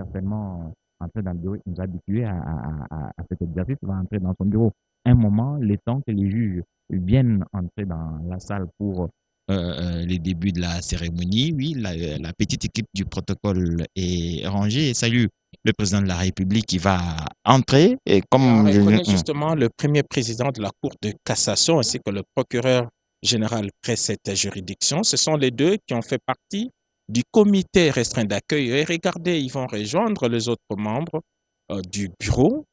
certainement entrer dans le bureau, il nous a habitués à cet exercice, il va entrer dans son bureau. Un moment, le temps que les juges viennent entrer dans la salle pour les débuts de la cérémonie, oui, la petite équipe du protocole est rangée et salue le président de la République qui va entrer. Et Et on comme reconnaît justement le premier président de la Cour de cassation ainsi que le procureur général près cette juridiction. Ce sont les deux qui ont fait partie du comité restreint d'accueil. Et regardez, ils vont rejoindre les autres membres du bureau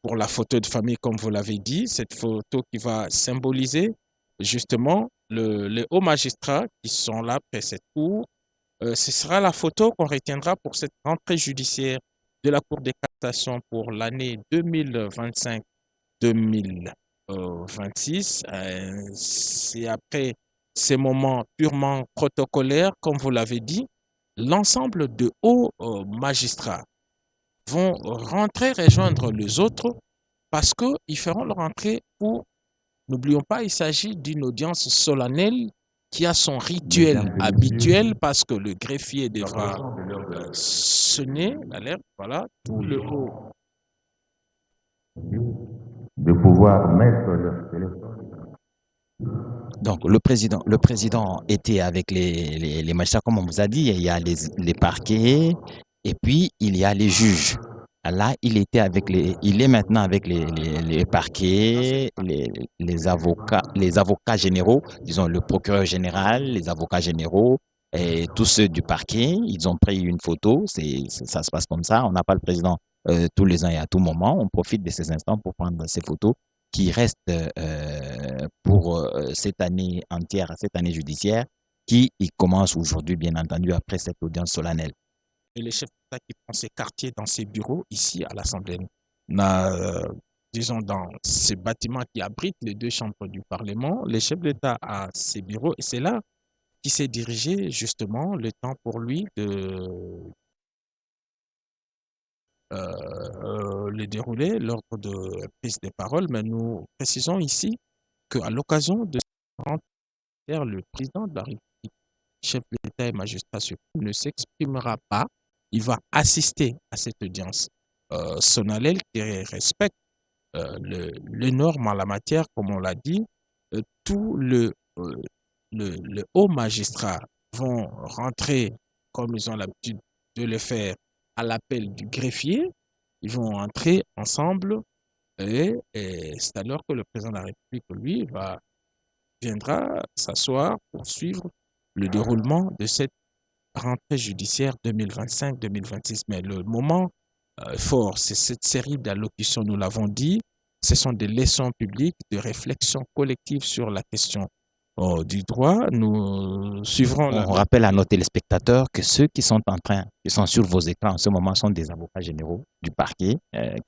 pour la photo de famille, comme vous l'avez dit, cette photo qui va symboliser justement les hauts magistrats qui sont là près cette cour. Ce sera la photo qu'on retiendra pour cette rentrée judiciaire de la Cour de cassation pour l'année 2025-2026. C'est après ces moments purement protocolaires, comme vous l'avez dit, l'ensemble de hauts magistrats vont rentrer rejoindre les autres parce qu'ils feront leur entrée pour, n'oublions pas, il s'agit d'une audience solennelle qui a son rituel habituel parce que le greffier devra sonner l'alerte, voilà, tout le haut. de pouvoir mettre leur téléphone. Donc, le président était avec les magistrats, comme on vous a dit, il y a les parquets et puis il y a les juges. Là, il est maintenant avec les parquets, les avocats généraux, disons le procureur général, les avocats généraux et tous ceux du parquet. Ils ont pris une photo, ça se passe comme ça. On n'a pas le président tous les ans et à tout moment. On profite de ces instants pour prendre ces photos qui restent pour cette année entière, cette année judiciaire, qui commence aujourd'hui, bien entendu, après cette audience solennelle. Et les chefs d'État qui prennent ces quartiers dans ces bureaux ici à l'Assemblée, disons dans ces bâtiments qui abritent les deux chambres du Parlement, les chefs d'État à ces bureaux, et c'est là qu'il s'est dirigé justement le temps pour lui de le dérouler, l'ordre de prise de parole, mais nous précisons ici qu'à l'occasion de cette rencontre, le président de la République, chef de l'État et magistrat suprême, ne s'exprimera pas. Il va assister à cette audience solennelle qui respecte les normes en la matière, comme on l'a dit. Tout le haut magistrat vont rentrer, comme ils ont l'habitude de le faire, à l'appel du greffier. Ils vont entrer ensemble et c'est alors que le président de la République, lui, viendra s'asseoir pour suivre le déroulement de cette rentrée judiciaire 2025-2026. Mais le moment fort, c'est cette série d'allocutions, nous l'avons dit, ce sont des leçons publiques, de réflexion collective sur la question du droit. Nous suivrons On rappelle à nos téléspectateurs que ceux qui sont sur vos écrans en ce moment sont des avocats généraux du parquet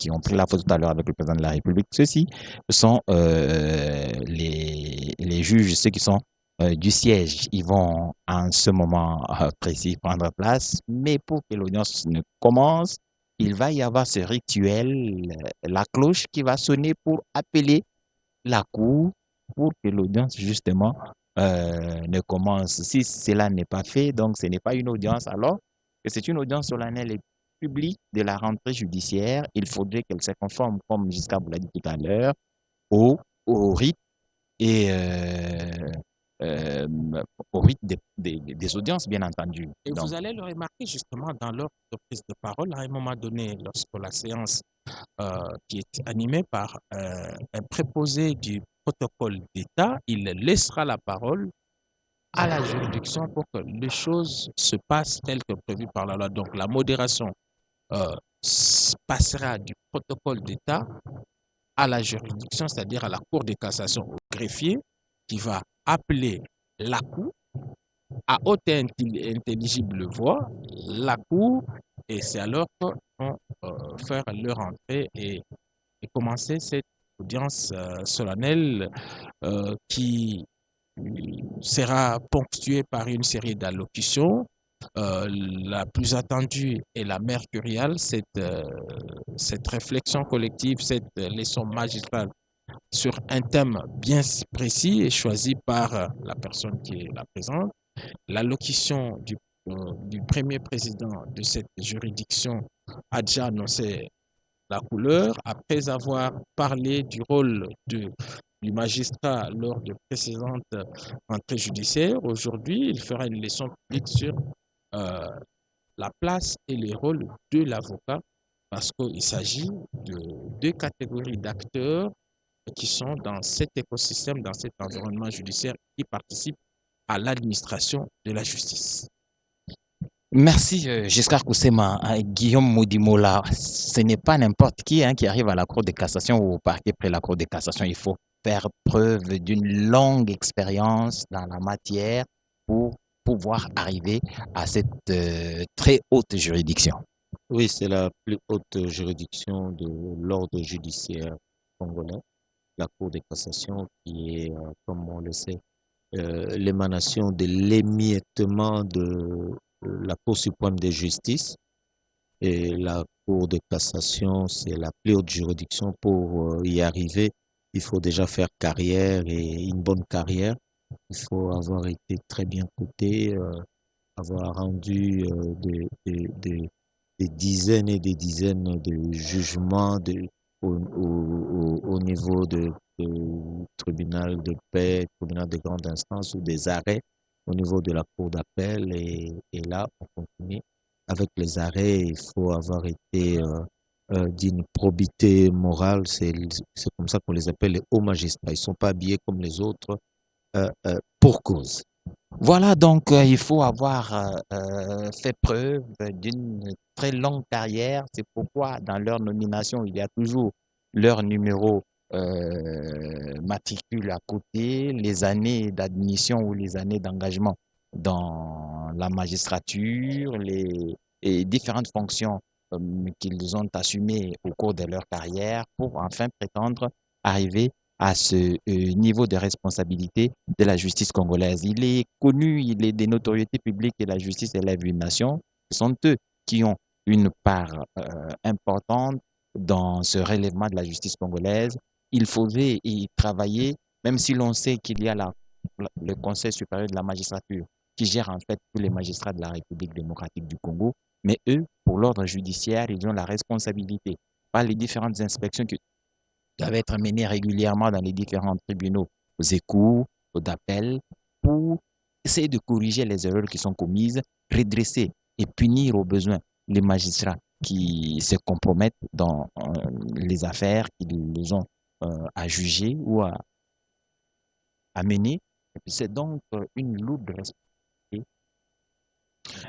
qui ont pris la photo tout à l'heure avec le président de la République. Ceux-ci sont les juges, ceux qui sont du siège. Ils vont en ce moment précis prendre place, mais pour que l'audience ne commence, il va y avoir ce rituel, la cloche qui va sonner pour appeler la cour pour que l'audience, justement, ne commence. Si cela n'est pas fait, donc ce n'est pas une audience, alors que c'est une audience solennelle et publique de la rentrée judiciaire, il faudrait qu'elle se conforme, comme Giscard vous l'a dit tout à l'heure, au rite et euh, au rythme des audiences, bien entendu. Et Donc, vous allez le remarquer justement dans l'ordre de prise de parole, à un moment donné, lorsque la séance qui est animée par un préposé du protocole d'État, il laissera la parole à la juridiction pour que les choses se passent telles que prévues par la loi. Donc la modération passera du protocole d'État à la juridiction, c'est-à-dire à la Cour de cassation, au greffier, qui va appeler la Cour à haute et intelligible voix, la Cour, et c'est alors qu'on va faire leur entrée et commencer cette audience solennelle qui sera ponctuée par une série d'allocutions. La plus attendue est la mercuriale, cette réflexion collective, cette leçon magistrale sur un thème bien précis et choisi par la personne qui est la présente. L'allocution du du premier président de cette juridiction a déjà annoncé la couleur. Après avoir parlé du rôle du magistrat lors de précédentes entrées judiciaires, aujourd'hui, il fera une leçon publique sur euh, la place et les rôles de l'avocat parce qu'il s'agit de deux catégories d'acteurs qui sont dans cet écosystème, dans cet environnement judiciaire qui participent à l'administration de la justice. Merci, Giscard Koussema. Guillaume Moudimola, ce n'est pas n'importe qui qui arrive à la Cour de cassation ou au parquet près la Cour de cassation. Il faut faire preuve d'une longue expérience dans la matière pour pouvoir arriver à cette très haute juridiction. Oui, c'est la plus haute juridiction de l'ordre judiciaire congolais, la Cour de cassation, qui est, comme on le sait, l'émanation de l'émiettement de la Cour suprême de justice. Et la Cour de cassation, c'est la plus haute juridiction. Pour y arriver, il faut déjà faire carrière et une bonne carrière. Il faut avoir été très bien coté, avoir rendu des dizaines et des dizaines de jugements au niveau de tribunal de paix, tribunal de grande instance ou des arrêts au niveau de la cour d'appel. Et là, on continue. Avec les arrêts, il faut avoir été d'une probité morale. C'est comme ça qu'on les appelle les hauts magistrats. Ils ne sont pas habillés comme les autres pour cause. Voilà, donc il faut avoir fait preuve d'une très longue carrière. C'est pourquoi dans leur nomination, il y a toujours leur numéro matricule à côté, les années d'admission ou les années d'engagement dans la magistrature, et différentes fonctions qu'ils ont assumées au cours de leur carrière pour enfin prétendre arriver à ce niveau de responsabilité de la justice congolaise. Il est connu, il est des notoriétés publiques et la justice élève une nation. Ce sont eux qui ont une part importante dans ce relèvement de la justice congolaise. Il faudrait y travailler, même si l'on sait qu'il y a le Conseil supérieur de la magistrature qui gère en fait tous les magistrats de la République démocratique du Congo. Mais eux, pour l'ordre judiciaire, ils ont la responsabilité par les différentes inspections qui doivent être menées régulièrement dans les différents tribunaux, aux écoutes, aux appels, pour essayer de corriger les erreurs qui sont commises, redresser et punir au besoin les magistrats qui se compromettent dans les affaires qu'ils ont à juger ou à mener. C'est donc une lourde responsabilité.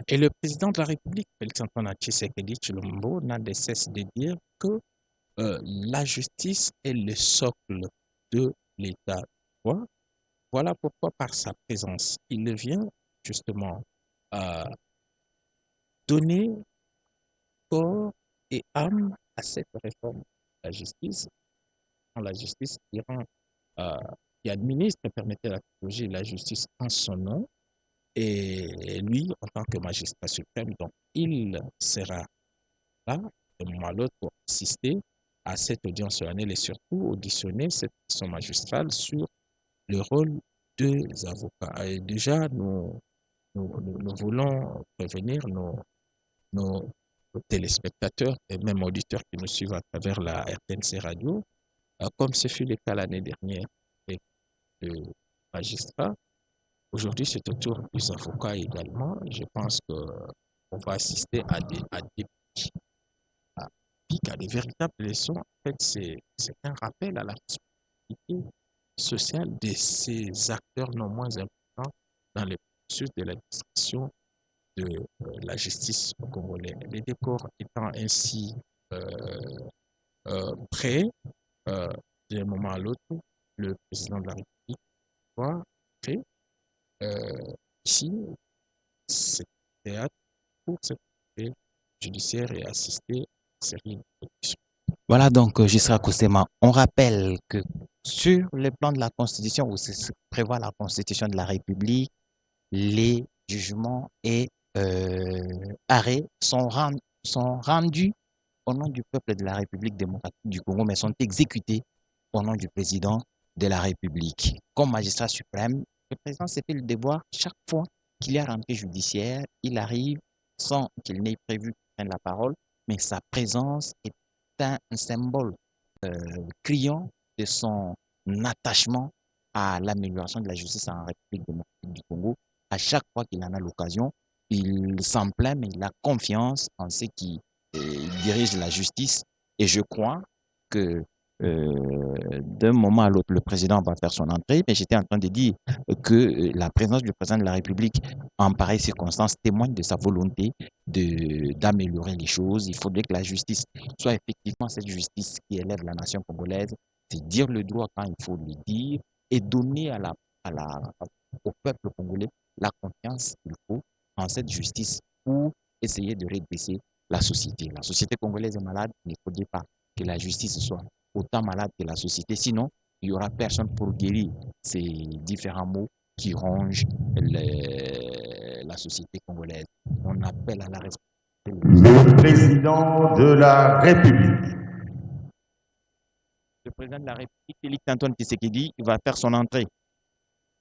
Et le président de la République, Félix-Antoine Tshisekedi Tshilombo, n'a de cesse de dire que la justice est le socle de l'État de droit. Voilà pourquoi, par sa présence, il vient justement donner corps et âme à cette réforme de la justice. La justice qui administre, permettez la technologie, la justice en son nom. Et lui, en tant que magistrat suprême, donc, il sera là, de moment à l'autre, pour assister à cette audience solennelle et surtout auditionner cette commission magistrale sur le rôle des avocats. Et déjà, nous voulons prévenir nos téléspectateurs et même auditeurs qui nous suivent à travers la RTNC Radio, comme ce fut le cas l'année dernière avec le magistrat. Aujourd'hui, c'est au tour des avocats également. Je pense qu'on va assister à des pics, à des véritables leçons. En fait, c'est un rappel à la responsabilité sociale de ces acteurs non moins importants dans le processus de l'administration de la justice congolaise. Les décors étant ainsi prêts, d'un moment à l'autre, le président de la République va créer ici c'est théâtre pour cette judiciaire et assister à une série d'auditions. Voilà donc, Giscard Koussema, on rappelle que sur le plan de la Constitution, où se prévoit la Constitution de la République, les jugements et arrêts sont rendus au nom du peuple de la République démocratique du Congo, mais sont exécutés au nom du président de la République. Comme magistrat suprême, le président s'est fait le devoir chaque fois qu'il y a rentrée judiciaire, il arrive sans qu'il n'ait prévu qu'il prenne la parole, mais sa présence est un symbole criant de son attachement à l'amélioration de la justice en République démocratique du Congo. À chaque fois qu'il en a l'occasion, il s'en plaint, mais il a confiance en ceux qui dirigent la justice. Et je crois que d'un moment à l'autre, le président va faire son entrée, mais j'étais en train de dire que la présence du président de la République en pareille circonstance témoigne de sa volonté d'améliorer les choses. Il faudrait que la justice soit effectivement cette justice qui élève la nation congolaise, c'est dire le droit quand il faut le dire et donner au peuple congolais la confiance qu'il faut en cette justice pour essayer de redresser la société. La société congolaise est malade, il ne faudrait pas que la justice soit autant malade que la société, sinon il n'y aura personne pour guérir ces différents maux qui rongent la société congolaise. On appelle à la responsabilité. Le président de la République. Le président de la République, Félix Antoine Tshisekedi, va faire son entrée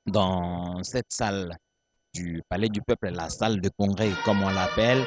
dans cette salle du Palais du Peuple, la salle de congrès comme on l'appelle.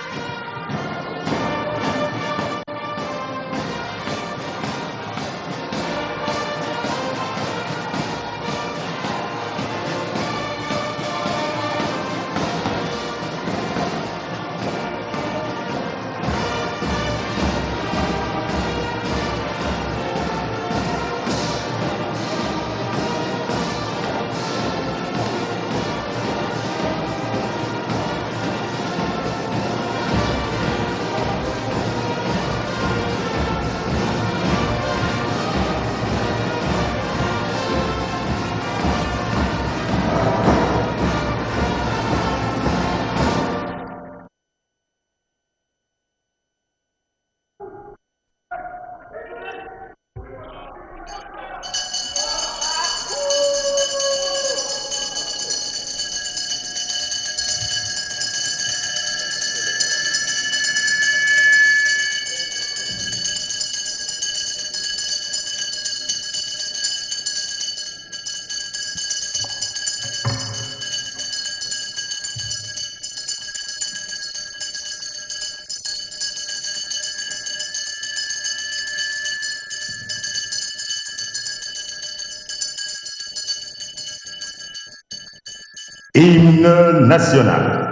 Hymne national.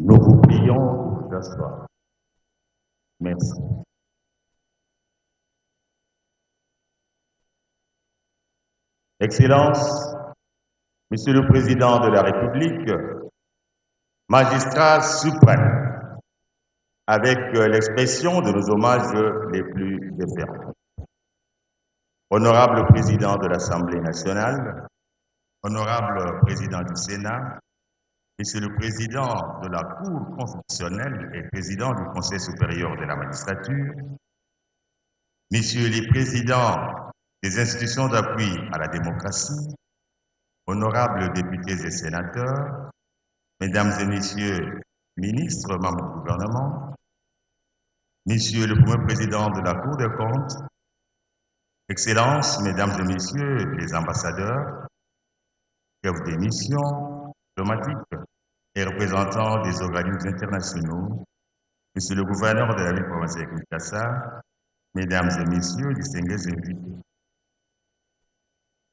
Nous vous prions de vous asseoir. Merci. Excellences, Monsieur le Président de la République, magistrat suprême, avec l'expression de nos hommages les plus déférents. Honorable Président de l'Assemblée nationale, honorable Président du Sénat, Monsieur le Président de la Cour constitutionnelle et Président du Conseil supérieur de la magistrature, Messieurs les Présidents des institutions d'appui à la démocratie, honorables députés et sénateurs, Mesdames et Messieurs ministres, membres du gouvernement, Monsieur le Premier Président de la Cour des comptes, Excellences, Mesdames et Messieurs les ambassadeurs, chefs des missions diplomatiques et représentants des organismes internationaux, Monsieur le Gouverneur de la ville provinciale de Kinshasa, Mesdames et Messieurs, distingués invités.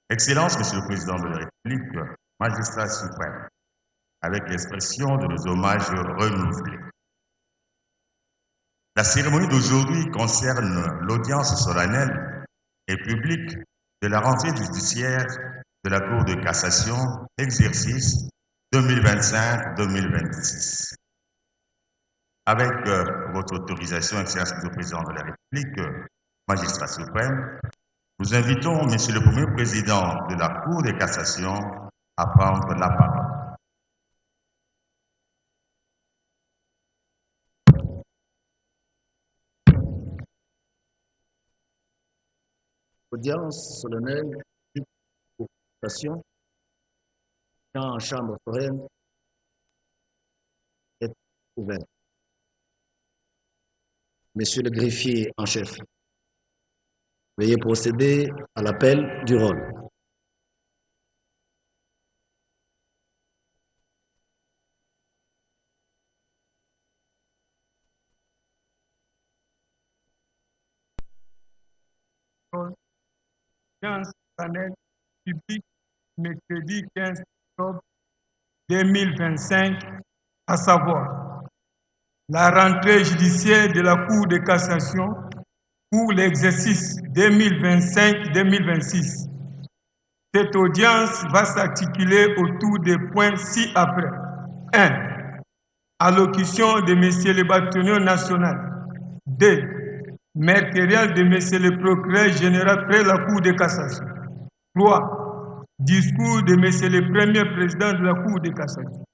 Excellences, Monsieur le Président de la République, Magistrat suprême, avec l'expression de nos hommages renouvelés. La cérémonie d'aujourd'hui concerne l'audience solennelle et publique de la rentrée judiciaire de la Cour de cassation, exercice 2025-2026. Avec votre autorisation, Excellence du Président de la République, Magistrat suprême, nous invitons Monsieur le Premier Président de la Cour de cassation à prendre la parole. Audience solennelle de cassation en chambre foraine est ouverte. Monsieur le greffier en chef, veuillez procéder à l'appel du rôle. Audience solennelle publique mercredi 15 octobre 2025, à savoir la rentrée judiciaire de la Cour de cassation pour l'exercice 2025-2026. Cette audience va s'articuler autour des points ci-après. 1. Allocution de M. le bâtonnier national. 2. Matériel de M. le procureur général près la Cour de cassation. 3. Discours de M. le premier président de la Cour de cassation.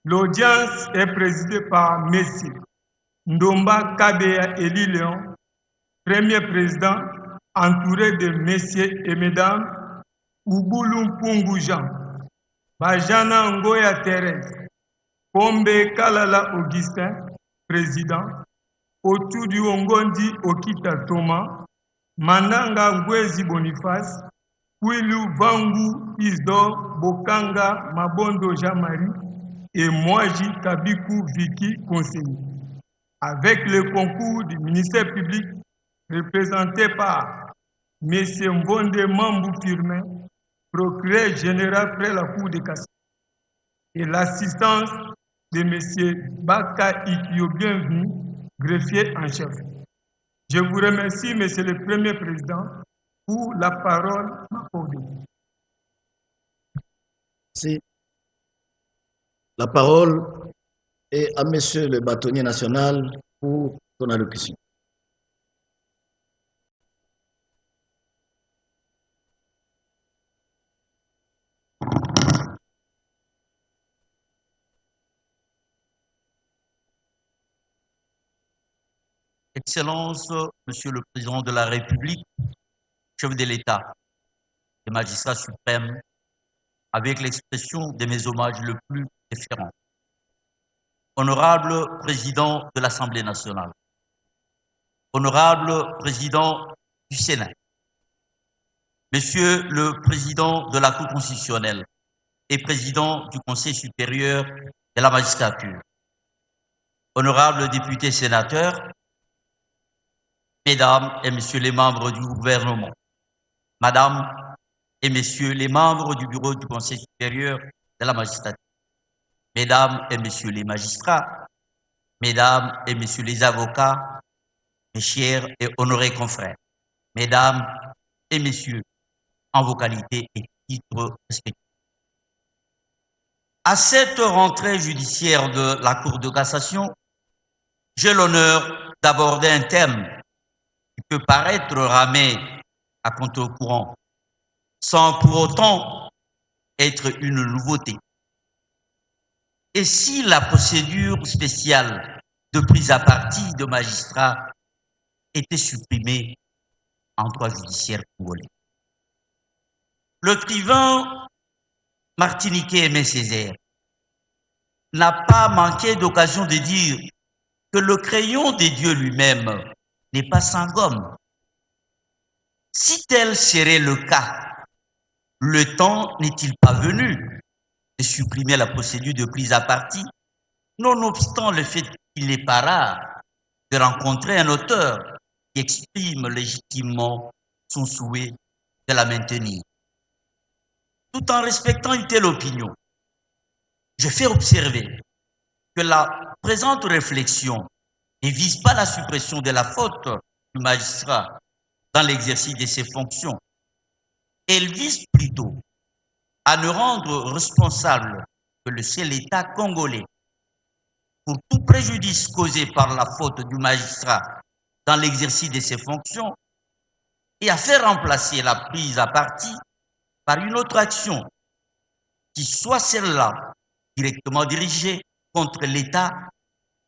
L'audience est présidée par M. Ndomba Kadea Eli Léon, premier président, entouré de messieurs et mesdames Ubulu Mpungu Jean, Bajana Ngoya Thérèse, Pombe Kalala Augustin, président, Otudu Ongondi Okita Thomas, Mananga Ngwezi Boniface, Kwilu Vangu Isdor Bokanga Mabondo Jean-Marie et Moaji Kabikou Vicky conseiller, avec le concours du ministère public représenté par M. Mbonde Mambou Firmin, procureur général près la Cour de cassation, et l'assistance de M. Baka Ikio Bienvenu, greffier en chef. Je vous remercie, M. le Premier Président, pour la parole accordée. Merci. La parole est à Monsieur le bâtonnier national pour son allocution. Excellence, Monsieur le Président de la République, chef de l'État et magistrat suprême, avec l'expression de mes hommages le plus déférents. Honorable Président de l'Assemblée nationale, Honorable Président du Sénat, Monsieur le Président de la Cour constitutionnelle et Président du Conseil supérieur de la magistrature, Honorables députés sénateurs, Mesdames et Messieurs les membres du gouvernement, Madame et Messieurs les membres du bureau du Conseil supérieur de la magistrature, Mesdames et Messieurs les magistrats, Mesdames et Messieurs les avocats, mes chers et honorés confrères, Mesdames et Messieurs, en vos qualités et titres respectifs. À cette rentrée judiciaire de la Cour de cassation, j'ai l'honneur d'aborder un thème qui peut paraître ramé à contre-courant, sans pour autant être une nouveauté. Et si la procédure spéciale de prise à partie de magistrats était supprimée en droit judiciaire congolais? Le tribun martiniquais Aimé Césaire n'a pas manqué d'occasion de dire que le crayon des dieux lui-même n'est pas sans gomme. Si tel serait le cas, le temps n'est-il pas venu de supprimer la procédure de prise à partie, nonobstant le fait qu'il n'est pas rare de rencontrer un auteur qui exprime légitimement son souhait de la maintenir. Tout en respectant une telle opinion, je fais observer que la présente réflexion ne vise pas la suppression de la faute du magistrat dans l'exercice de ses fonctions. Elle vise plutôt à ne rendre responsable que le seul État congolais pour tout préjudice causé par la faute du magistrat dans l'exercice de ses fonctions et à faire remplacer la prise à partie par une autre action qui soit celle-là directement dirigée contre l'État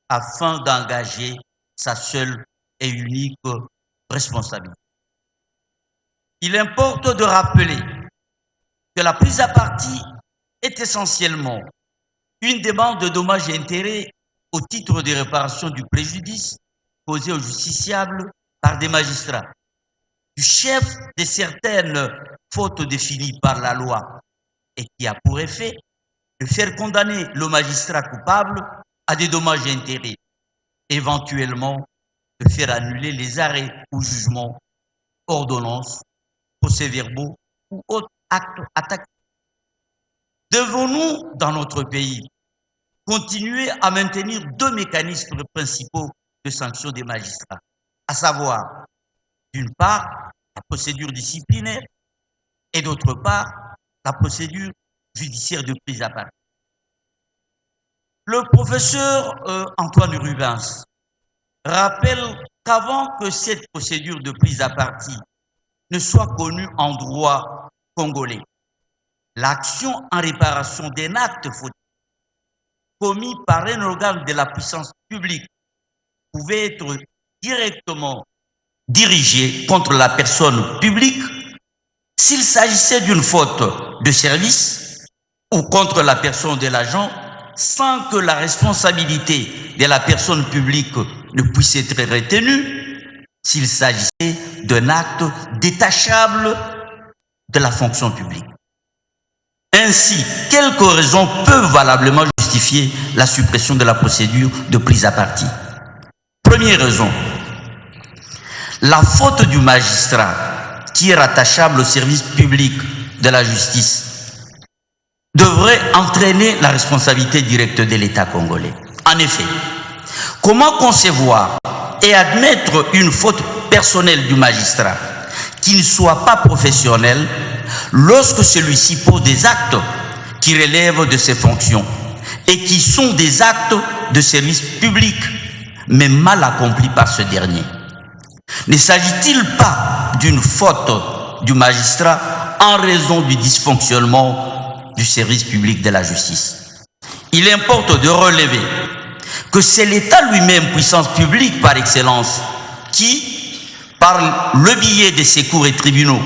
afin d'engager sa seule et unique responsabilité. Il importe de rappeler que la prise à partie est essentiellement une demande de dommages et intérêts au titre de réparation du préjudice causé aux justiciables par des magistrats, du chef de certaines fautes définies par la loi et qui a pour effet de faire condamner le magistrat coupable à des dommages et intérêts, éventuellement de faire annuler les arrêts ou jugements, ordonnances, procès-verbaux ou autres actes attaqués. Devons-nous, dans notre pays, continuer à maintenir deux mécanismes principaux de sanction des magistrats, à savoir, d'une part, la procédure disciplinaire et d'autre part, la procédure judiciaire de prise à partie. Le professeur Antoine Rubens rappelle qu'avant que cette procédure de prise à partie ne soit connue en droit congolais, l'action en réparation d'un acte fautif commis par un organe de la puissance publique pouvait être directement dirigée contre la personne publique s'il s'agissait d'une faute de service ou contre la personne de l'agent sans que la responsabilité de la personne publique ne puisse être retenue s'il s'agissait d'un acte détachable de la fonction publique. Ainsi, quelques raisons peuvent valablement justifier la suppression de la procédure de prise à partie. Première raison, la faute du magistrat qui est rattachable au service public de la justice devrait entraîner la responsabilité directe de l'État congolais. En effet, comment concevoir et admettre une faute personnelle du magistrat qui ne soit pas professionnel lorsque celui-ci pose des actes qui relèvent de ses fonctions et qui sont des actes de service public, mais mal accomplis par ce dernier? Ne s'agit-il pas d'une faute du magistrat en raison du dysfonctionnement du service public de la justice? Il importe de relever que c'est l'État lui-même, puissance publique par excellence, qui, par le biais de ses cours et tribunaux,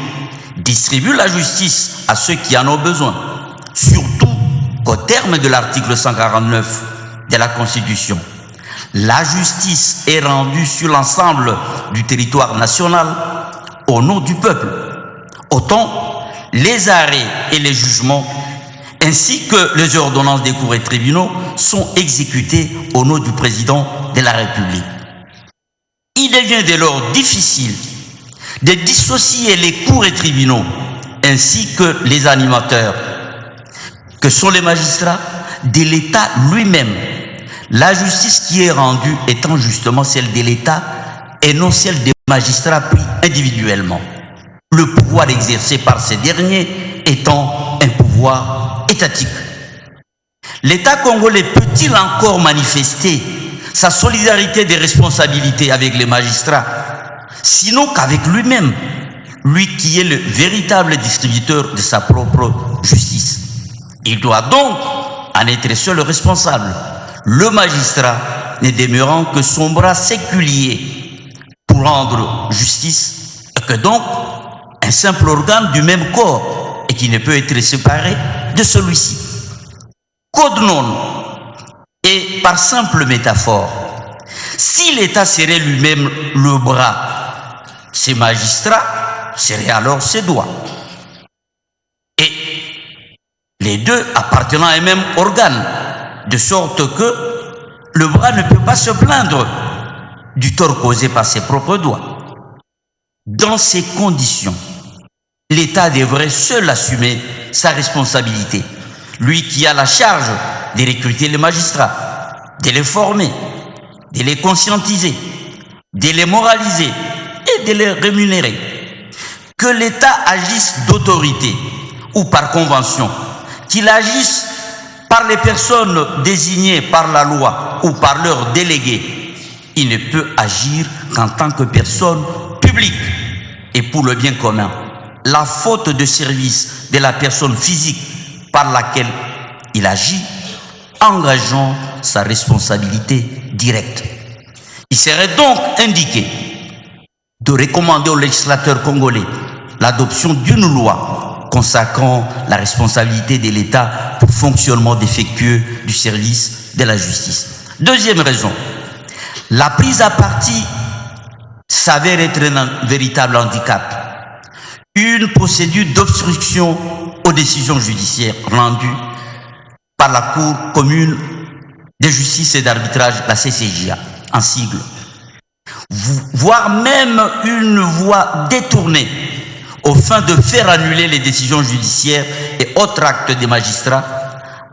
distribue la justice à ceux qui en ont besoin, surtout qu'au terme de l'article 149 de la Constitution, la justice est rendue sur l'ensemble du territoire national au nom du peuple. Autant les arrêts et les jugements ainsi que les ordonnances des cours et tribunaux sont exécutés au nom du président de la République. Il devient dès lors difficile de dissocier les cours et tribunaux ainsi que les animateurs, que sont les magistrats, de l'État lui-même. La justice qui est rendue étant justement celle de l'État et non celle des magistrats pris individuellement. Le pouvoir exercé par ces derniers étant un pouvoir étatique. L'État congolais peut-il encore manifester sa solidarité des responsabilités avec les magistrats, sinon qu'avec lui-même, lui qui est le véritable distributeur de sa propre justice? Il doit donc en être seul responsable, le magistrat ne demeurant que son bras séculier pour rendre justice, et que donc un simple organe du même corps et qui ne peut être séparé de celui-ci. Code non, et par simple métaphore, Si l'État serait lui-même le bras, ses magistrats seraient alors ses doigts. Et les deux appartenant à un même organe, de sorte que le bras ne peut pas se plaindre du tort causé par ses propres doigts. Dans ces conditions, l'État devrait seul assumer sa responsabilité. Lui qui a la charge de recruter les magistrats, de les former, de les conscientiser, de les moraliser et de les rémunérer. Que l'État agisse d'autorité ou par convention, qu'il agisse par les personnes désignées par la loi ou par leurs délégués, il ne peut agir qu'en tant que personne publique et pour le bien commun. La faute de service de la personne physique par laquelle il agit, engageant sa responsabilité directe. Il serait donc indiqué de recommander au législateur congolais l'adoption d'une loi consacrant la responsabilité de l'État pour fonctionnement défectueux du service de la justice. Deuxième raison, la prise à partie s'avère être un véritable handicap. Une procédure d'obstruction aux décisions judiciaires rendues par la Cour commune de justice et d'arbitrage, la CCJA, en sigle, voire même une voie détournée aux fins de faire annuler les décisions judiciaires et autres actes des magistrats,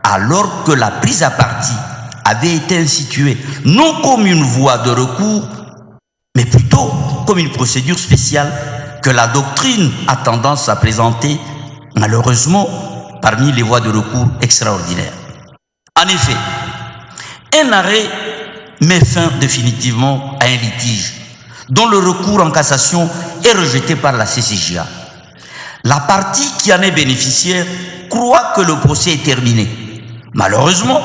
alors que la prise à partie avait été instituée non comme une voie de recours, mais plutôt comme une procédure spéciale que la doctrine a tendance à présenter, malheureusement, parmi les voies de recours extraordinaires. En effet, un arrêt met fin définitivement à un litige dont le recours en cassation est rejeté par la CCJA. La partie qui en est bénéficiaire croit que le procès est terminé. Malheureusement,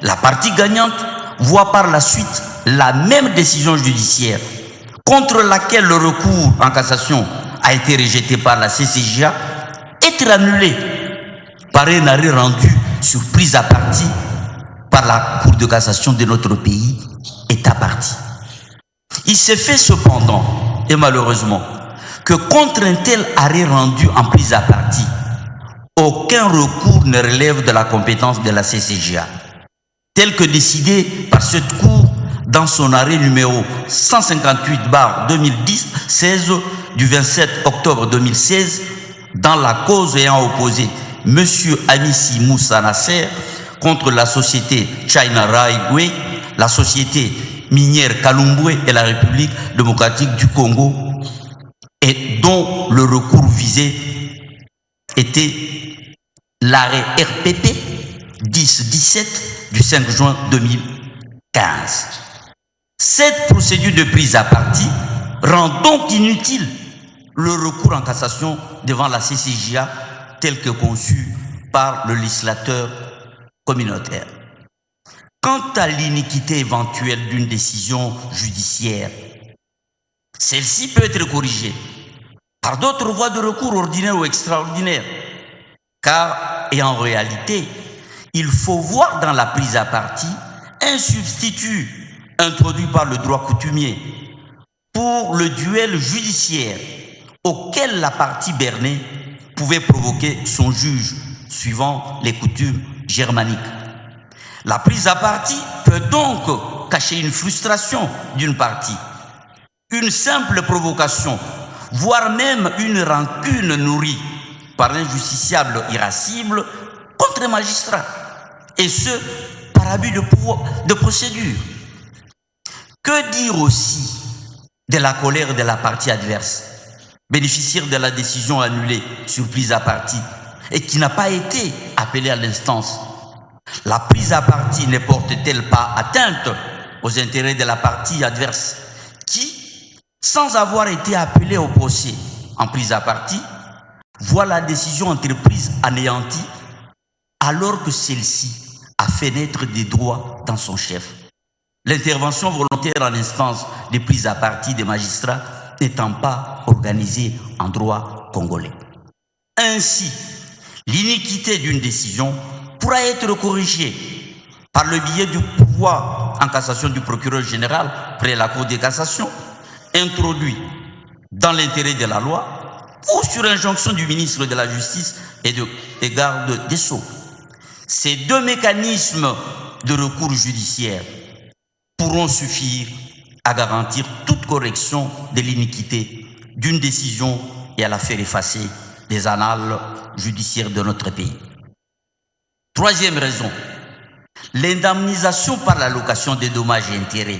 la partie gagnante voit par la suite la même décision judiciaire contre laquelle le recours en cassation a été rejeté par la CCJA être annulé par un arrêt rendu sur prise à partie par la Cour de cassation de notre pays, État partie. Il s'est fait cependant, et malheureusement, que contre un tel arrêt rendu en prise à partie, aucun recours ne relève de la compétence de la CCJA, tel que décidé par cette Cour dans son arrêt numéro 158/2016 du 27 octobre 2016, dans la cause ayant opposé M. Amissi Moussa Nasser contre la société China Railway, la société minière Kalumbwe et la République démocratique du Congo, et dont le recours visé était l'arrêt RPP 10-17 du 5 juin 2015. Cette procédure de prise à partie rend donc inutile le recours en cassation devant la CCJA tel que conçu par le législateur communautaire. Quant à l'iniquité éventuelle d'une décision judiciaire, celle-ci peut être corrigée par d'autres voies de recours ordinaires ou extraordinaires, car, et en réalité, il faut voir dans la prise à partie un substitut introduit par le droit coutumier pour le duel judiciaire auquel la partie bernée pouvait provoquer son juge, suivant les coutumes germaniques. La prise à partie peut donc cacher une frustration d'une partie, une simple provocation, voire même une rancune nourrie par un justiciable irascible contre un magistrat, et ce, par abus de procédure. Que dire aussi de la colère de la partie adverse, bénéficiaire de la décision annulée sur prise à partie et qui n'a pas été appelée à l'instance? La prise à partie ne porte-t-elle pas atteinte aux intérêts de la partie adverse qui, sans avoir été appelée au procès en prise à partie, voit la décision entreprise anéantie alors que celle-ci a fait naître des droits dans son chef? L'intervention volontaire en instance de prise à partie des magistrats n'étant pas organisée en droit congolais. Ainsi, l'iniquité d'une décision pourra être corrigée par le biais du pouvoir en cassation du procureur général près la Cour de cassation, introduit dans l'intérêt de la loi ou sur injonction du ministre de la Justice et des gardes des Sceaux. Ces deux mécanismes de recours judiciaire pourront suffire à garantir toute correction de l'iniquité d'une décision et à la faire effacer des annales judiciaires de notre pays. Troisième raison, l'indemnisation par l'allocation des dommages et intérêts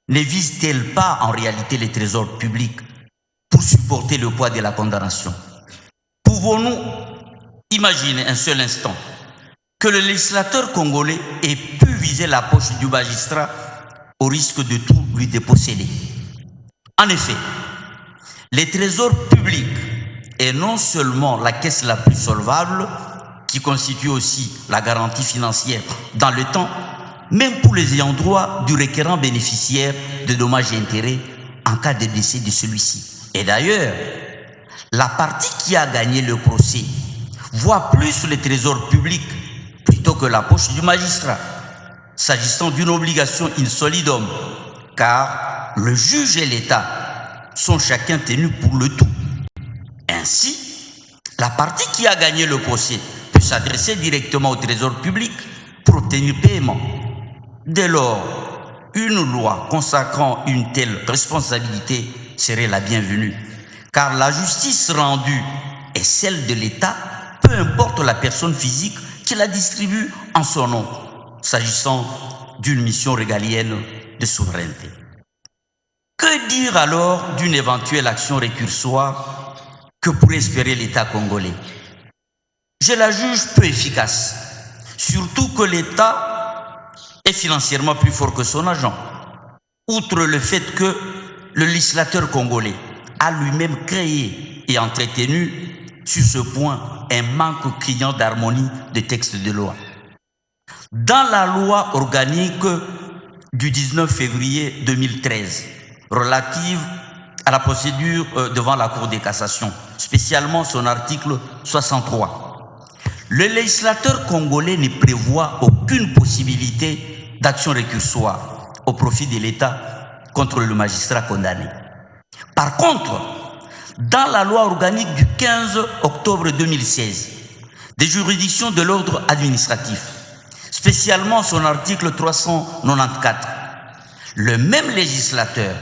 ne vise-t-elle pas en réalité les trésors publics pour supporter le poids de la condamnation? Pouvons-nous imaginer un seul instant que le législateur congolais ait pu viser la poche du magistrat au risque de tout lui déposséder? En effet, les trésors publics est non seulement la caisse la plus solvable, qui constitue aussi la garantie financière dans le temps, même pour les ayants droit du requérant bénéficiaire de dommages et intérêts en cas de décès de celui-ci. Et d'ailleurs, la partie qui a gagné le procès voit plus le trésor public plutôt que la poche du magistrat, s'agissant d'une obligation in solidum, car le juge et l'État sont chacun tenus pour le tout. Ainsi, la partie qui a gagné le procès peut s'adresser directement au trésor public pour obtenir paiement. Dès lors, une loi consacrant une telle responsabilité serait la bienvenue, car la justice rendue est celle de l'État, peu importe la personne physique qui la distribue en son nom, s'agissant d'une mission régalienne de souveraineté. Que dire alors d'une éventuelle action récursoire que pourrait espérer l'État congolais? Je la juge peu efficace, surtout que l'État est financièrement plus fort que son agent, outre le fait que le législateur congolais a lui-même créé et entretenu sur ce point un manque criant d'harmonie des textes de loi. Dans la loi organique du 19 février 2013, relative à la procédure devant la Cour de cassation, spécialement son article 63, le législateur congolais ne prévoit aucune possibilité d'action récursoire au profit de l'État contre le magistrat condamné. Par contre, dans la loi organique du 15 octobre 2016, des juridictions de l'ordre administratif, spécialement son article 394, le même législateur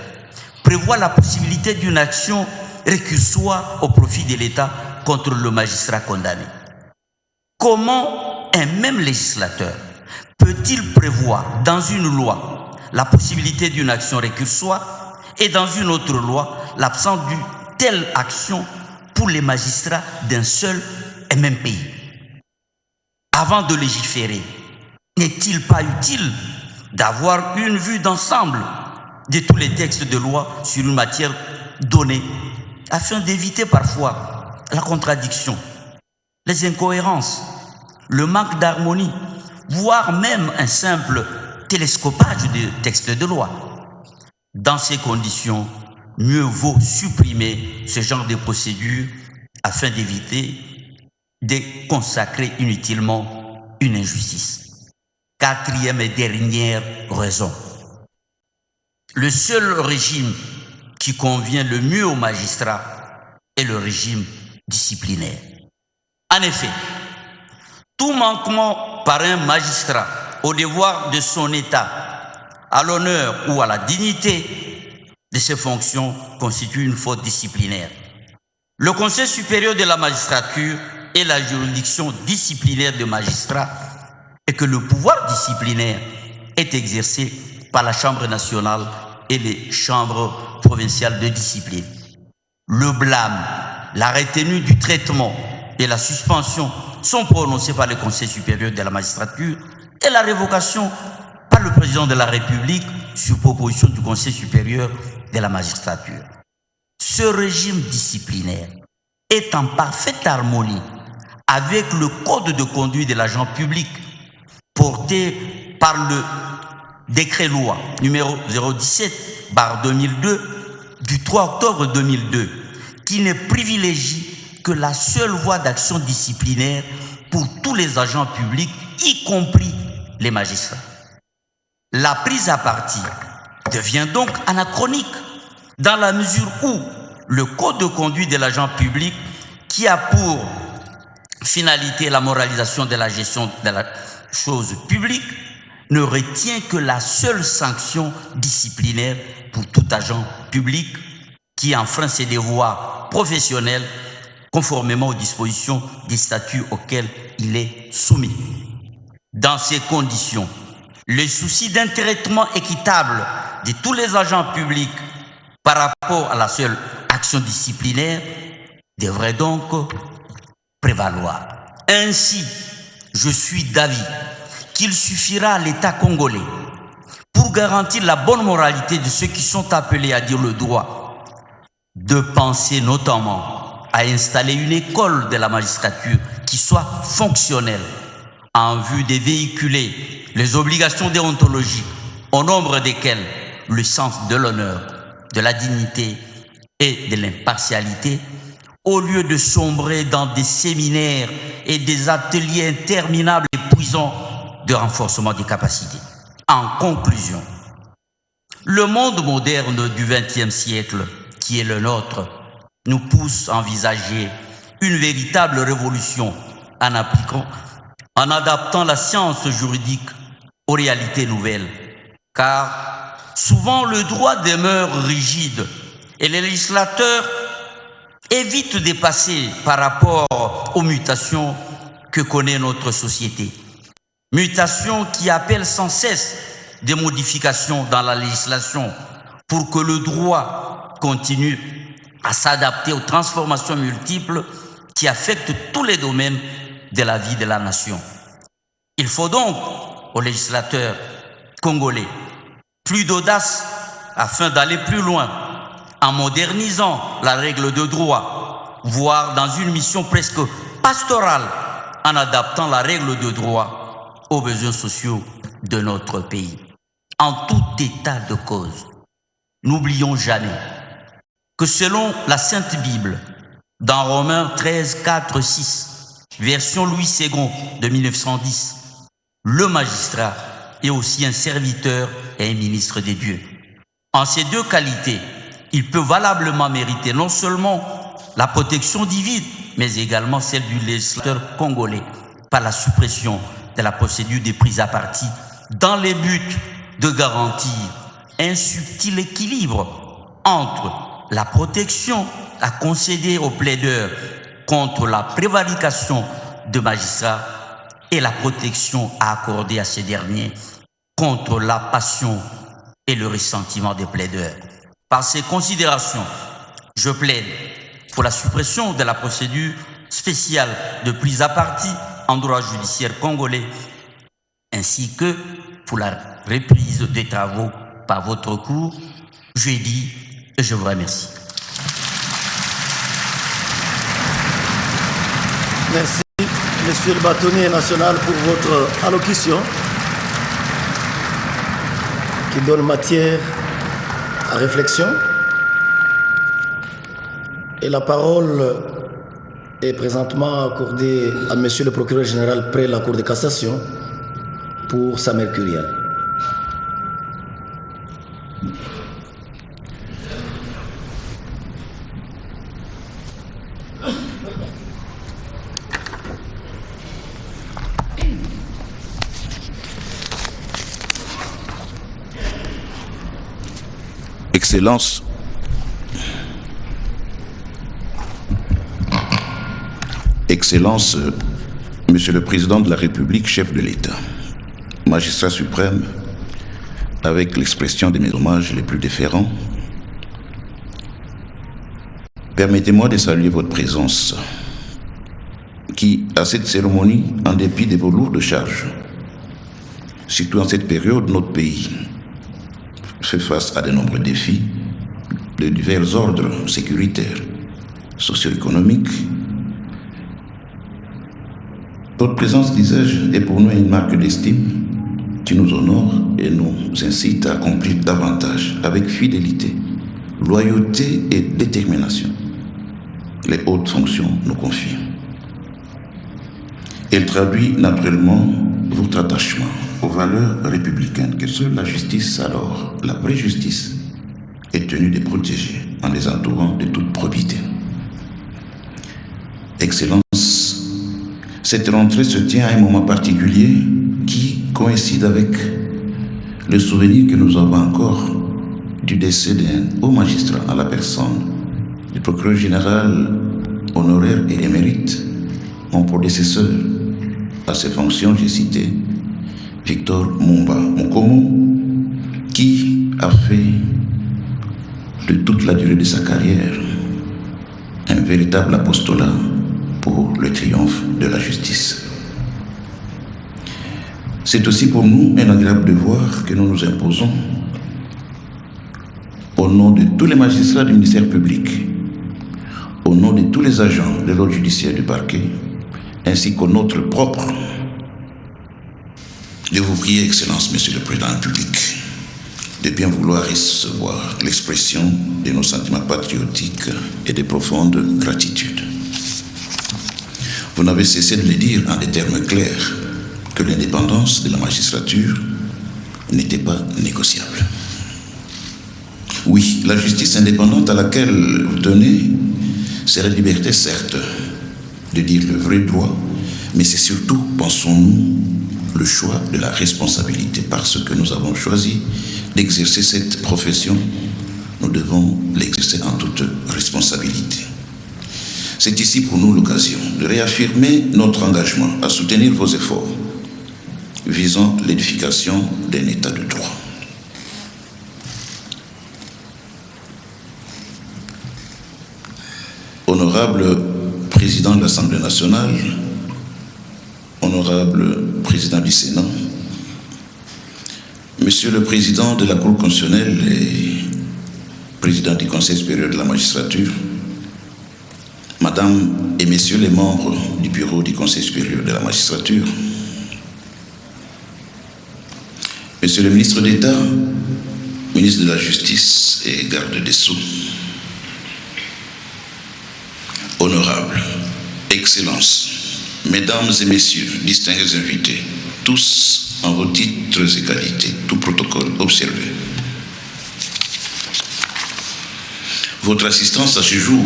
prévoit la possibilité d'une action récursoire au profit de l'État contre le magistrat condamné. Comment un même législateur peut-il prévoir dans une loi la possibilité d'une action récursoire et dans une autre loi l'absence d'une telle action pour les magistrats d'un seul et même pays? Avant de légiférer, n'est-il pas utile d'avoir une vue d'ensemble de tous les textes de loi sur une matière donnée, afin d'éviter parfois la contradiction, les incohérences, le manque d'harmonie, voire même un simple télescopage de textes de loi? Dans ces conditions, mieux vaut supprimer ce genre de procédure afin d'éviter de consacrer inutilement une injustice. Quatrième et dernière raison. Le seul régime qui convient le mieux aux magistrats est le régime disciplinaire. En effet, tout manquement par un magistrat au devoir de son État, à l'honneur ou à la dignité de ses fonctions constitue une faute disciplinaire. Le Conseil supérieur de la magistrature est la juridiction disciplinaire des magistrats et que le pouvoir disciplinaire est exercé par la Chambre nationale et les chambres provinciales de discipline. Le blâme, la retenue du traitement et la suspension sont prononcés par le Conseil supérieur de la magistrature et la révocation par le président de la République sur proposition du Conseil supérieur de la magistrature. Ce régime disciplinaire est en parfaite harmonie avec le code de conduite de l'agent public porté par le décret-loi numéro 017/2002 du 3 octobre 2002 qui ne privilégie que la seule voie d'action disciplinaire pour tous les agents publics, y compris les magistrats. La prise à partie devient donc anachronique dans la mesure où le code de conduite de l'agent public, qui a pour finalité la moralisation de la gestion de la chose publique, ne retient que la seule sanction disciplinaire pour tout agent public qui enfreint ses devoirs professionnels conformément aux dispositions des statuts auxquels il est soumis. Dans ces conditions, le souci d'un traitement équitable de tous les agents publics par rapport à la seule action disciplinaire devrait donc prévaloir. Ainsi, je suis d'avis qu'il suffira à l'État congolais, pour garantir la bonne moralité de ceux qui sont appelés à dire le droit, de penser notamment à installer une école de la magistrature qui soit fonctionnelle en vue de véhiculer les obligations déontologiques au nombre desquelles le sens de l'honneur, de la dignité et de l'impartialité, au lieu de sombrer dans des séminaires et des ateliers interminables et épuisants de renforcement des capacités. En conclusion, le monde moderne du XXe siècle, qui est le nôtre, nous pousse à envisager une véritable révolution en adaptant la science juridique aux réalités nouvelles, car souvent le droit demeure rigide et les législateurs évitent de passer par rapport aux mutations que connaît notre société. Mutations qui appellent sans cesse des modifications dans la législation pour que le droit continue à s'adapter aux transformations multiples qui affectent tous les domaines de la vie de la nation. Il faut donc aux législateurs congolais plus d'audace afin d'aller plus loin en modernisant la règle de droit, voire dans une mission presque pastorale en adaptant la règle de droit aux besoins sociaux de notre pays. En tout état de cause, n'oublions jamais que selon la Sainte Bible, dans Romains 13, 4, 6, version Louis II de 1910, le magistrat est aussi un serviteur et un ministre des dieux. En ces deux qualités, il peut valablement mériter non seulement la protection divine, mais également celle du législateur congolais par la suppression de la procédure des prises à partie dans les buts de garantir un subtil équilibre entre la protection à concéder aux plaideurs contre la prévarication de magistrats et la protection à accorder à ces derniers contre la passion et le ressentiment des plaideurs. Par ces considérations, je plaide pour la suppression de la procédure spéciale de prise à partie en droit judiciaire congolais, ainsi que pour la reprise des travaux par votre cour. Je dis et je vous remercie. Merci, Monsieur le bâtonnier national, pour votre allocution qui donne matière à réflexion. Et la parole est présentement accordée à Monsieur le procureur général près la Cour de cassation pour sa mercuriale. Excellence, Excellence, Monsieur le Président de la République, chef de l'État, magistrat suprême, avec l'expression de mes hommages les plus déférents, permettez-moi de saluer votre présence qui, à cette cérémonie, en dépit de vos lourdes charges, surtout en cette période, notre pays fait face à de nombreux défis de divers ordres sécuritaires, socio-économiques. Votre présence, disais-je, est pour nous une marque d'estime qui nous honore et nous incite à accomplir davantage avec fidélité, loyauté et détermination les hautes fonctions nous confient. Elle traduit naturellement votre attachement aux valeurs républicaines que seule la justice, alors la vraie justice, est tenue de protéger en les entourant de toute probité. Excellence, cette rentrée se tient à un moment particulier qui coïncide avec le souvenir que nous avons encore du décès d'un haut magistrat à la personne du procureur général honoraire et émérite, mon prédécesseur à ses fonctions, j'ai cité Victor Mumba Mukomo, qui a fait de toute la durée de sa carrière un véritable apostolat pour le triomphe de la justice. C'est aussi pour nous un agréable devoir que nous nous imposons au nom de tous les magistrats du ministère public, au nom de tous les agents de l'ordre judiciaire du parquet, ainsi qu'au nôtre propre, de vous prier, Excellence, Monsieur le Président de la République, de bien vouloir recevoir l'expression de nos sentiments patriotiques et de profonde gratitude. Vous n'avez cessé de le dire en des termes clairs que l'indépendance de la magistrature n'était pas négociable. Oui, la justice indépendante à laquelle vous tenez, c'est la liberté, certes, de dire le vrai droit, mais c'est surtout, pensons-nous, le choix de la responsabilité. Parce que nous avons choisi d'exercer cette profession, nous devons l'exercer en toute responsabilité. C'est ici pour nous l'occasion de réaffirmer notre engagement à soutenir vos efforts visant l'édification d'un État de droit. Honorable Président de l'Assemblée nationale, Honorable Président du Sénat, Monsieur le Président de la Cour constitutionnelle et Président du Conseil supérieur de la magistrature, Madame et Messieurs les membres du Bureau du Conseil supérieur de la magistrature, Monsieur le ministre d'État, ministre de la Justice et garde des Sceaux, Honorables, Excellences, Mesdames et Messieurs, distingués invités, tous en vos titres et qualités, tout protocole observé. Votre assistance à ce jour,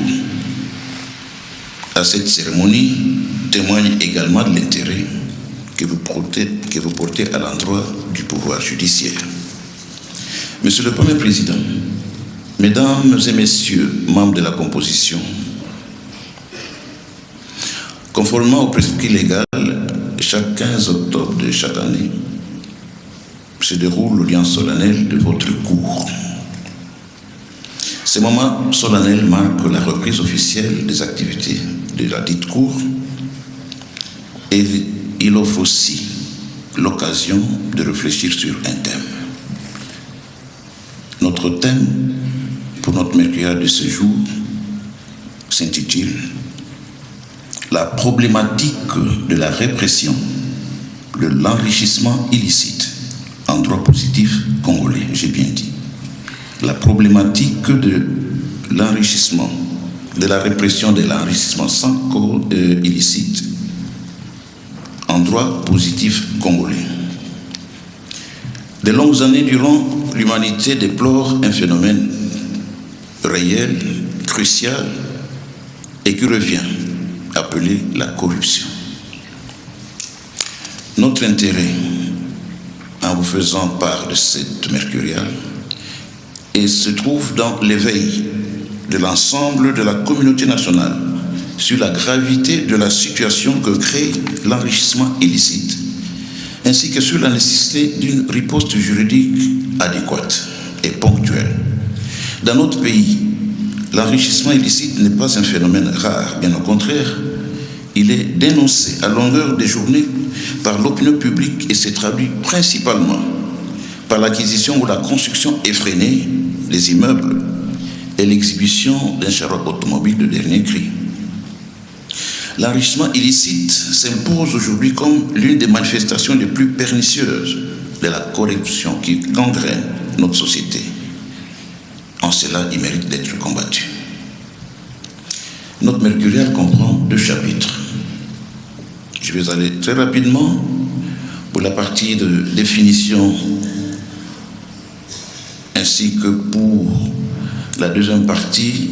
à cette cérémonie, témoigne également de l'intérêt que vous portez à l'endroit du pouvoir judiciaire. Monsieur le Premier Président, Mesdames et Messieurs, membres de la composition, conformément au prescrit légal, chaque 15 octobre de chaque année se déroule l'audience solennelle de votre cour. Ce moment solennel marque la reprise officielle des activités de la dite cour et il offre aussi l'occasion de réfléchir sur un thème. Notre thème pour notre mercurial de ce jour s'intitule la problématique de la répression de l'enrichissement illicite en droit positif congolais, j'ai bien dit. La problématique de l'enrichissement, de la répression de l'enrichissement sans cause illicite en droit positif congolais. De longues années durant, l'humanité déplore un phénomène réel, crucial et qui revient, appelé la corruption. Notre intérêt, en vous faisant part de cette mercuriale, et se trouve dans l'éveil de l'ensemble de la communauté nationale sur la gravité de la situation que crée l'enrichissement illicite, ainsi que sur la nécessité d'une riposte juridique adéquate et ponctuelle. Dans notre pays, l'enrichissement illicite n'est pas un phénomène rare, bien au contraire, il est dénoncé à longueur de journée par l'opinion publique et se traduit principalement par l'acquisition ou la construction effrénée des immeubles et l'exhibition d'un char automobile de dernier cri. L'enrichissement illicite s'impose aujourd'hui comme l'une des manifestations les plus pernicieuses de la corruption qui gangrène notre société. En cela, il mérite d'être combattu. Notre mercurial comprend 2 chapitres. Je vais aller très rapidement pour la partie de définition ainsi que pour la deuxième partie,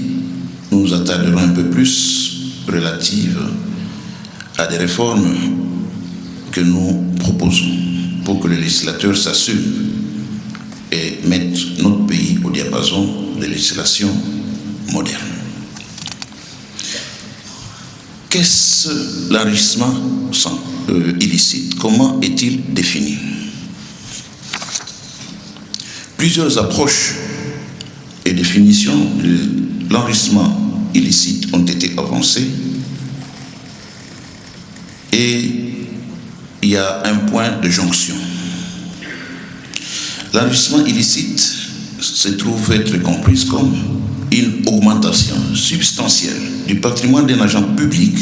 nous nous attarderons un peu plus relative à des réformes que nous proposons pour que le législateur s'assume et mette notre pays au diapason de législation moderne. Qu'est-ce l'enrichissement illicite? Comment est-il défini? Plusieurs approches et définitions de l'enrichissement illicite ont été avancées et il y a un point de jonction. L'enrichissement illicite se trouve être comprise comme une augmentation substantielle du patrimoine d'un agent public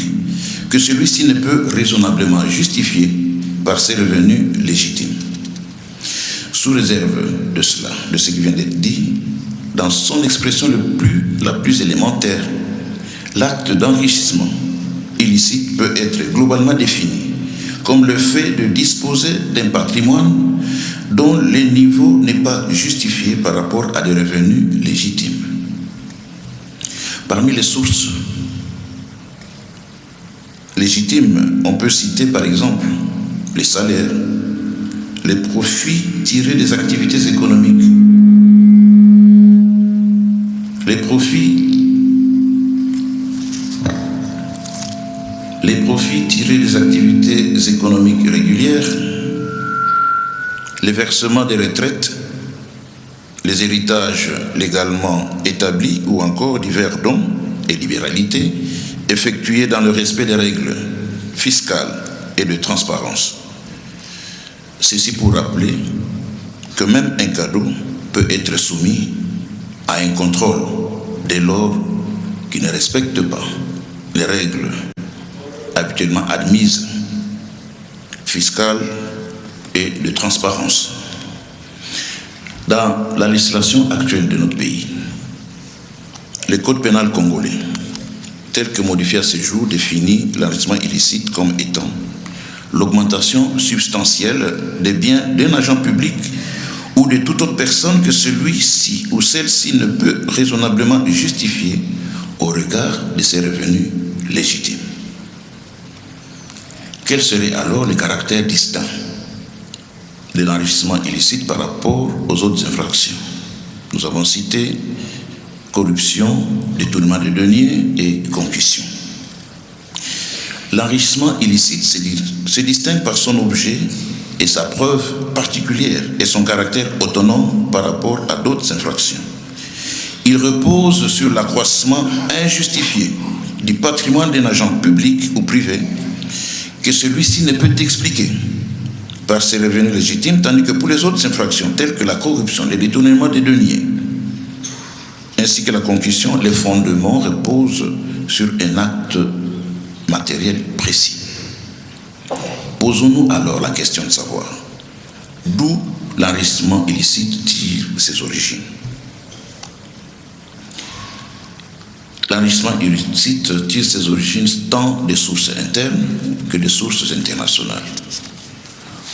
que celui-ci ne peut raisonnablement justifier par ses revenus légitimes. Sous réserve de cela, de ce qui vient d'être dit, dans son expression la plus élémentaire, l'acte d'enrichissement illicite peut être globalement défini comme le fait de disposer d'un patrimoine dont le niveau n'est pas justifié par rapport à des revenus légitimes. Parmi les sources légitimes, on peut citer par exemple les salaires, les profits tirés des activités économiques, les profits tirés des activités économiques régulières, les versements des retraites, les héritages légalement établis ou encore divers dons et libéralités effectués dans le respect des règles fiscales et de transparence. Ceci pour rappeler que même un cadeau peut être soumis à un contrôle dès lors qu'il ne respecte pas les règles habituellement admises, fiscales et de transparence. Dans la législation actuelle de notre pays, le code pénal congolais, tel que modifié à ce jour, définit l'enrichissement illicite comme étant l'augmentation substantielle des biens d'un agent public ou de toute autre personne que celui-ci ou celle-ci ne peut raisonnablement justifier au regard de ses revenus légitimes. Quel serait alors le caractère distinct de l'enrichissement illicite par rapport aux autres infractions? Nous avons cité corruption, détournement de deniers et concussion. L'enrichissement illicite se distingue par son objet et sa preuve particulière et son caractère autonome par rapport à d'autres infractions. Il repose sur l'accroissement injustifié du patrimoine d'un agent public ou privé que celui-ci ne peut expliquer par ses revenus légitimes, tandis que pour les autres infractions telles que la corruption, le détournement des deniers, ainsi que la concussion, les fondements reposent sur un acte matériel précis. Posons-nous alors la question de savoir d'où l'enrichissement illicite tire ses origines. L'enrichissement illicite tire ses origines tant des sources internes que des sources internationales.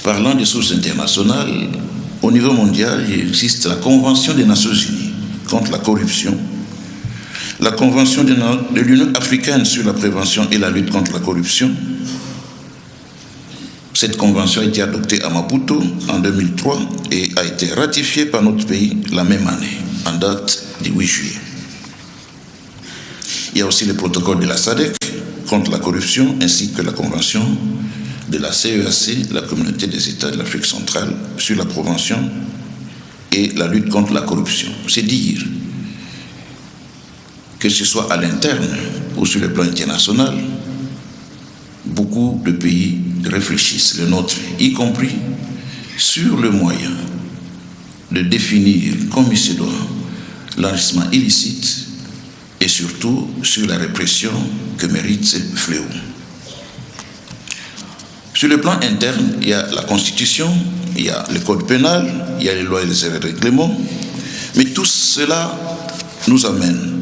Parlant des sources internationales, au niveau mondial, il existe la Convention des Nations Unies contre la corruption, la Convention de l'Union africaine sur la prévention et la lutte contre la corruption. Cette convention a été adoptée à Maputo en 2003 et a été ratifiée par notre pays la même année, en date du 8 juillet. Il y a aussi le protocole de la SADC contre la corruption ainsi que la convention de la CEAC, la Communauté des États de l'Afrique centrale, sur la prévention et la lutte contre la corruption. C'est dire que ce soit à l'interne ou sur le plan international, beaucoup de pays réfléchissent, le nôtre y compris, sur le moyen de définir comme il se doit l'enrichissement illicite et surtout sur la répression que mérite ce fléau. Sur le plan interne, il y a la Constitution, il y a le Code pénal, il y a les lois et les règlements, mais tout cela nous amène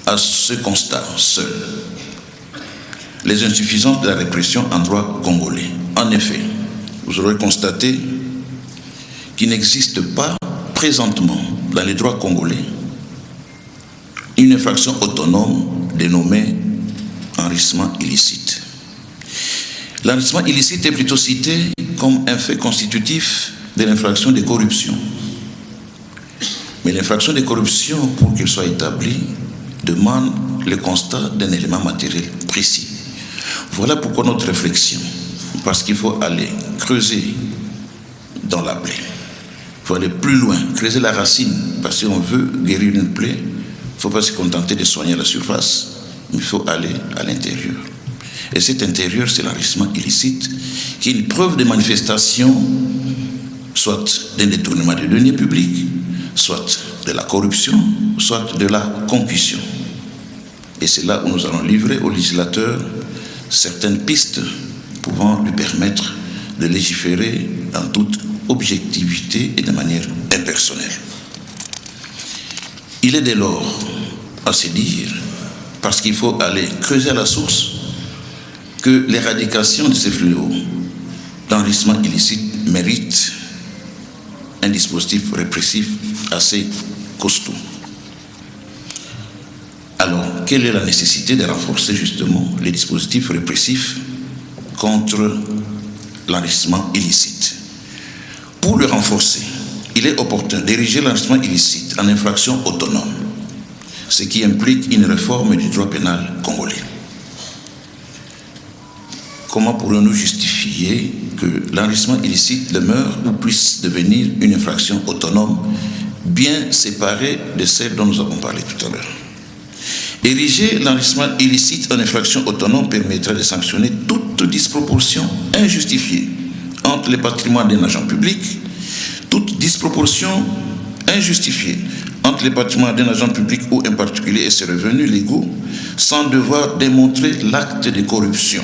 à ce constat seul: les insuffisances de la répression en droit congolais. En effet, vous aurez constaté qu'il n'existe pas présentement dans les droits congolais une infraction autonome dénommée enrichissement illicite. L'enrichissement illicite est plutôt cité comme un fait constitutif de l'infraction de corruption. Mais l'infraction de corruption, pour qu'elle soit établie, demande le constat d'un élément matériel précis. Voilà pourquoi notre réflexion, parce qu'il faut aller creuser dans la plaie. Il faut aller plus loin, creuser la racine, parce qu'on veut guérir une plaie. Il ne faut pas se contenter de soigner la surface, mais il faut aller à l'intérieur. Et cet intérieur, c'est l'enrichissement illicite, qui est une preuve de manifestation, soit d'un détournement de deniers publics, soit de la corruption, soit de la concussion. Et c'est là où nous allons livrer au législateur certaines pistes pouvant lui permettre de légiférer en toute objectivité et de manière impersonnelle. Il est dès lors à se dire, parce qu'il faut aller creuser à la source, que l'éradication de ces fléaux d'enrichissement illicite mérite un dispositif répressif assez costaud. Alors, quelle est la nécessité de renforcer justement les dispositifs répressifs contre l'enrichissement illicite? Pour le renforcer, il est opportun d'ériger l'enrichissement illicite en infraction autonome, ce qui implique une réforme du droit pénal congolais. Comment pourrions-nous justifier que l'enrichissement illicite demeure ou puisse devenir une infraction autonome bien séparée de celle dont nous avons parlé tout à l'heure? Ériger l'enrichissement illicite en infraction autonome permettrait de sanctionner toute disproportion injustifiée entre les patrimoines d'un agent public, toute disproportion injustifiée entre les patrimoines d'un agent public ou un particulier et ses revenus légaux, sans devoir démontrer l'acte de corruption,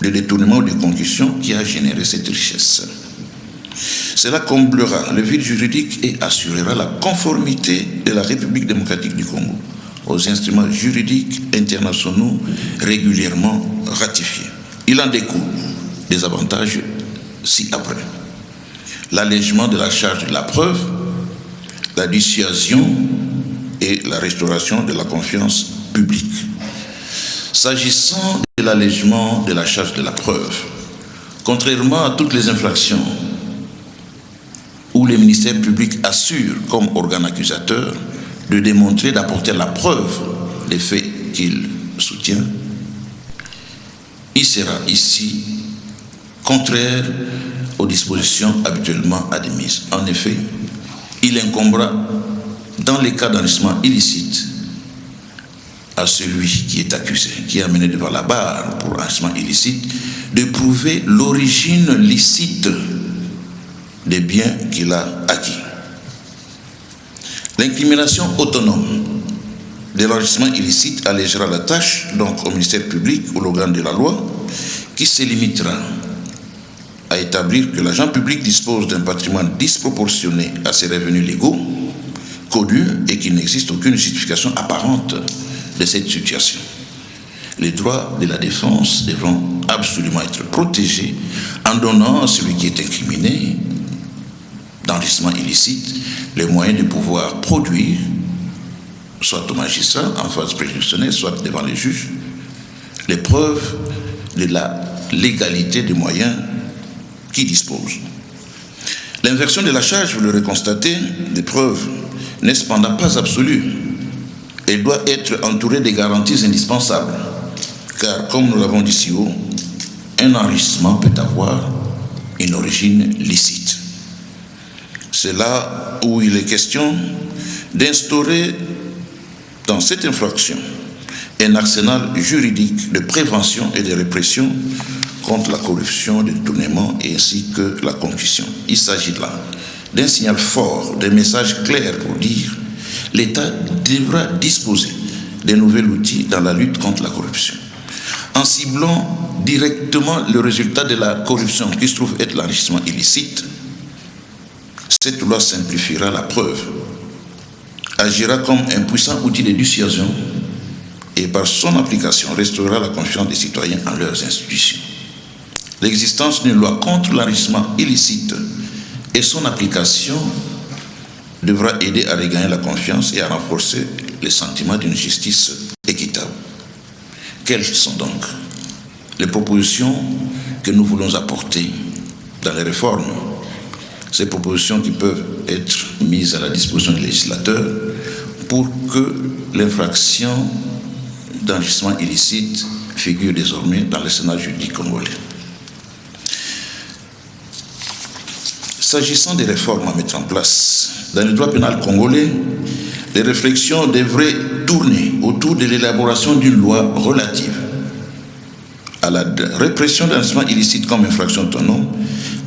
de détournement ou de concussion qui a généré cette richesse. Cela comblera le vide juridique et assurera la conformité de la République démocratique du Congo aux instruments juridiques internationaux régulièrement ratifiés. Il en découle des avantages ci-après. L'allègement de la charge de la preuve, la dissuasion et la restauration de la confiance publique. S'agissant de l'allègement de la charge de la preuve, contrairement à toutes les infractions où les ministères publics assurent comme organe accusateur de démontrer, d'apporter la preuve des faits qu'il soutient, il sera ici contraire aux dispositions habituellement admises. En effet, il incombera, dans les cas d'enrichissement illicite, à celui qui est accusé, qui est amené devant la barre pour enrichissement illicite, de prouver l'origine licite des biens qu'il a acquis. L'incrimination autonome de l'enrichissement illicite allégera la tâche donc au ministère public ou l'organe de la loi, qui se limitera à établir que l'agent public dispose d'un patrimoine disproportionné à ses revenus légaux, connus, et qu'il n'existe aucune justification apparente de cette situation. Les droits de la défense devront absolument être protégés en donnant à celui qui est incriminé d'enrichissement illicite les moyens de pouvoir produire, soit au magistrat en phase préjudicielle, soit devant les juges, les preuves de la légalité des moyens qui disposent. L'inversion de la charge, vous l'aurez constaté, des preuves n'est cependant pas absolue. Elle doit être entourée des garanties indispensables, car comme nous l'avons dit si haut, un enrichissement peut avoir une origine licite. C'est là où il est question d'instaurer dans cette infraction un arsenal juridique de prévention et de répression contre la corruption, le détournement et ainsi que la concussion. Il s'agit là d'un signal fort, d'un message clair pour dire l'État devra disposer de nouveaux outils dans la lutte contre la corruption. En ciblant directement le résultat de la corruption qui se trouve être l'enrichissement illicite, cette loi simplifiera la preuve, agira comme un puissant outil de dissuasion et par son application restaurera la confiance des citoyens en leurs institutions. l'existence d'une loi contre l'enrichissement illicite et son application devra aider à regagner la confiance et à renforcer les sentiments d'une justice équitable. Quelles sont donc les propositions que nous voulons apporter dans les réformes? Ces propositions qui peuvent être mises à la disposition du législateur pour que l'infraction d'enrichissement illicite figure désormais dans le Sénat juridique congolais. S'agissant des réformes à mettre en place, dans le droit pénal congolais, les réflexions devraient tourner autour de l'élaboration d'une loi relative à la répression de l'enrichissement illicite comme infraction autonome,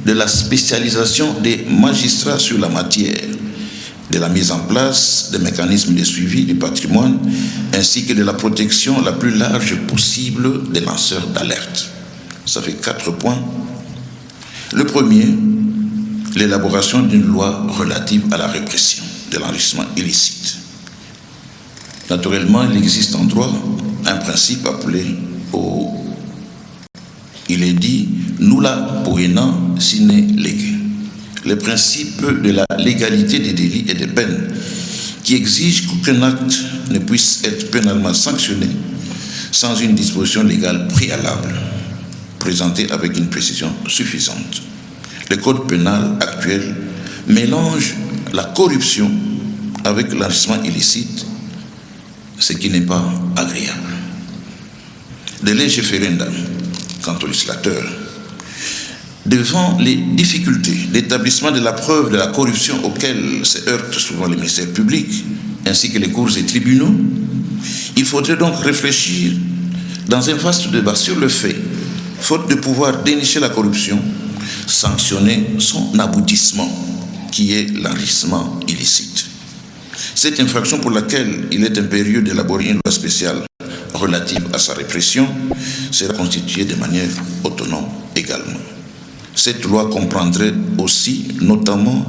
de la spécialisation des magistrats sur la matière, de la mise en place des mécanismes de suivi du patrimoine, ainsi que de la protection la plus large possible des lanceurs d'alerte. Ça fait 4 points. Le premier, l'élaboration d'une loi relative à la répression de l'enrichissement illicite. Naturellement, il existe en droit un principe appelé il est dit nulla poena sine lege, le principe de la légalité des délits et des peines qui exige qu'aucun acte ne puisse être pénalement sanctionné sans une disposition légale préalable, présentée avec une précision suffisante. Le code pénal actuel mélange la corruption avec l'enrichissement illicite, ce qui n'est pas agréable. De lege ferenda, quant au législateur, devant les difficultés d'établissement de la preuve de la corruption auxquelles se heurtent souvent les ministères publics, ainsi que les cours et tribunaux, il faudrait donc réfléchir dans un vaste débat sur le fait, faute de pouvoir dénicher la corruption, sanctionner son aboutissement, qui est l'enrichissement illicite. Cette infraction pour laquelle il est impérieux d'élaborer une loi spéciale relative à sa répression sera constituée de manière autonome également. Cette loi comprendrait aussi, notamment,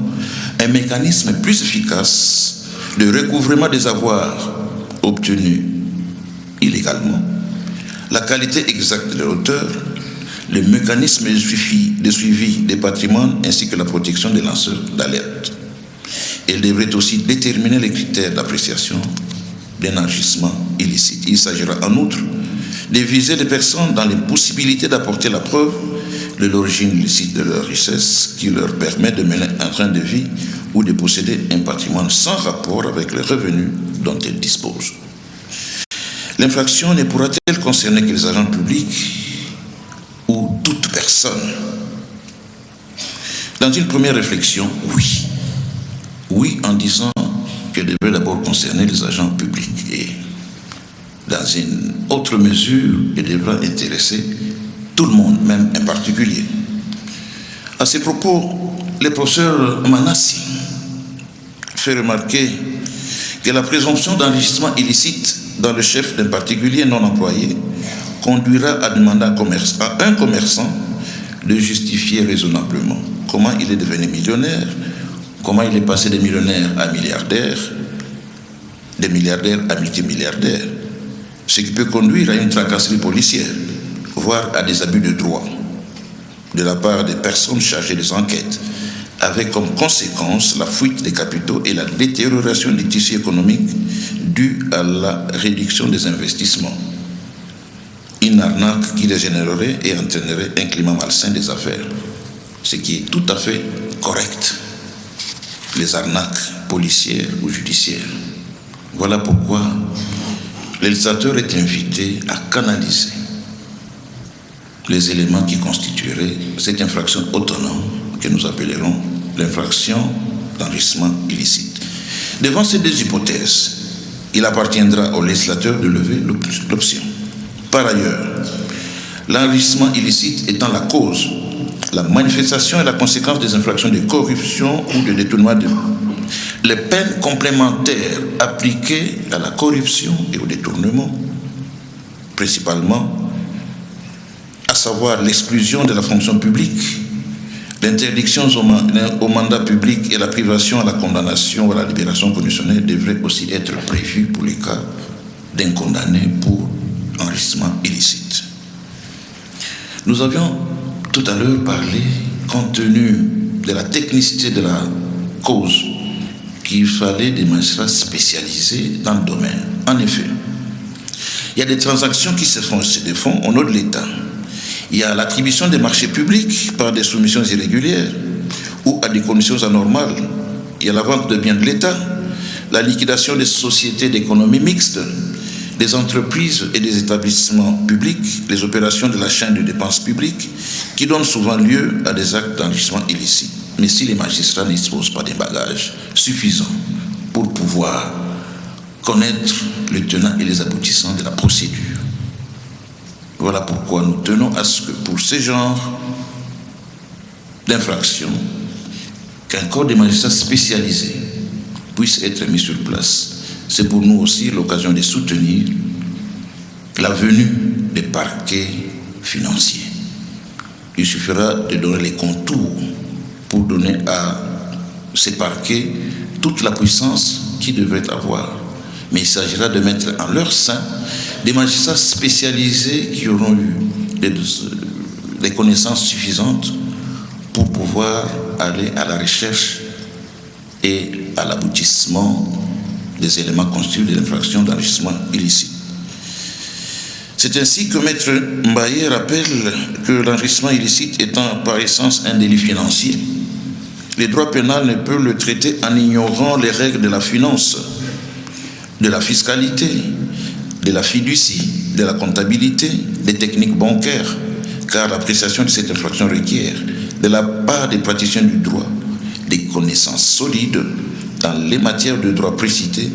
un mécanisme plus efficace de recouvrement des avoirs obtenus illégalement, la qualité exacte de l'auteur, le mécanisme de suivi des patrimoines ainsi que la protection des lanceurs d'alerte. Elle devrait aussi déterminer les critères d'appréciation d'un enrichissement illicite. Il s'agira en outre de viser les personnes dans l'impossibilité d'apporter la preuve de l'origine illicite de leur richesse qui leur permet de mener un train de vie ou de posséder un patrimoine sans rapport avec les revenus dont elles disposent. L'infraction ne pourra-t-elle concerner que les agents publics ou toute personne? Dans une première réflexion, oui. Oui, en disant qu'elle devrait d'abord concerner les agents publics et dans une autre mesure, elle devra intéresser tout le monde, même un particulier. À ces propos, le professeur Manassi fait remarquer que la présomption d'enrichissement illicite dans le chef d'un particulier non employé conduira à demander à un commerçant de justifier raisonnablement comment il est devenu millionnaire, comment il est passé de millionnaire à milliardaire, de milliardaire à multimilliardaire, ce qui peut conduire à une tracasserie policière, voire à des abus de droit de la part des personnes chargées des enquêtes, avec comme conséquence la fuite des capitaux et la détérioration des tissus économiques due à la réduction des investissements. Une arnaque qui dégénérerait et entraînerait un climat malsain des affaires, ce qui est tout à fait correct. Les arnaques policières ou judiciaires. Voilà pourquoi le législateur est invité à canaliser les éléments qui constitueraient cette infraction autonome que nous appellerons l'infraction d'enrichissement illicite. Devant ces deux hypothèses, il appartiendra au législateur de lever l'option. Par ailleurs, l'enrichissement illicite étant la cause, la manifestation et la conséquence des infractions de corruption ou de détournement les peines complémentaires appliquées à la corruption et au détournement, principalement, à savoir l'exclusion de la fonction publique, l'interdiction au mandat public et la privation à la condamnation ou à la libération conditionnelle devraient aussi être prévues pour les cas d'un condamné pour enrichissement illicite. Nous avions tout à l'heure parlé, compte tenu de la technicité de la cause, qu'il fallait des magistrats spécialisés dans le domaine. En effet, il y a des transactions qui se font sur des fonds au nom de l'État. Il y a l'attribution des marchés publics par des soumissions irrégulières ou à des conditions anormales. Il y a la vente de biens de l'État, la liquidation des sociétés d'économie mixte, des entreprises et des établissements publics, les opérations de la chaîne de dépenses publiques qui donnent souvent lieu à des actes d'enrichissement illicite. Mais si les magistrats ne disposent pas des bagages suffisants pour pouvoir connaître le tenant et les aboutissants de la procédure, voilà pourquoi nous tenons à ce que pour ces genres d'infractions, qu'un corps des magistrats spécialisés puisse être mis sur place. C'est pour nous aussi l'occasion de soutenir la venue des parquets financiers. Il suffira de donner les contours pour donner à ces parquets toute la puissance qu'ils devraient avoir. Mais il s'agira de mettre en leur sein des magistrats spécialisés qui auront eu des connaissances suffisantes pour pouvoir aller à la recherche et à l'aboutissement des éléments constitutifs de l'infraction d'enrichissement illicite. C'est ainsi que Maître Mbaye rappelle que l'enrichissement illicite étant par essence un délit financier, le droit pénal ne peut le traiter en ignorant les règles de la finance, de la fiscalité, de la fiducie, de la comptabilité, des techniques bancaires, car l'appréciation de cette infraction requiert, de la part des praticiens du droit, des connaissances solides dans les matières de droit précitées,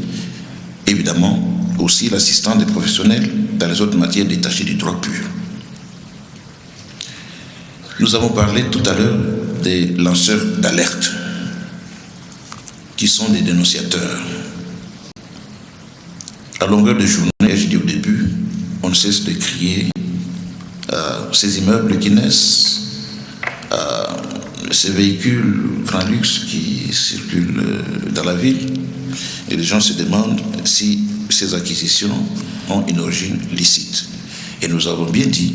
évidemment aussi l'assistance des professionnels dans les autres matières détachées du droit pur. Nous avons parlé tout à l'heure des lanceurs d'alerte, qui sont des dénonciateurs. À longueur de journée, je dis au début, on ne cesse de crier à ces immeubles qui naissent, à ces véhicules grand luxe qui circulent dans la ville, et les gens se demandent si ces acquisitions ont une origine licite. Et nous avons bien dit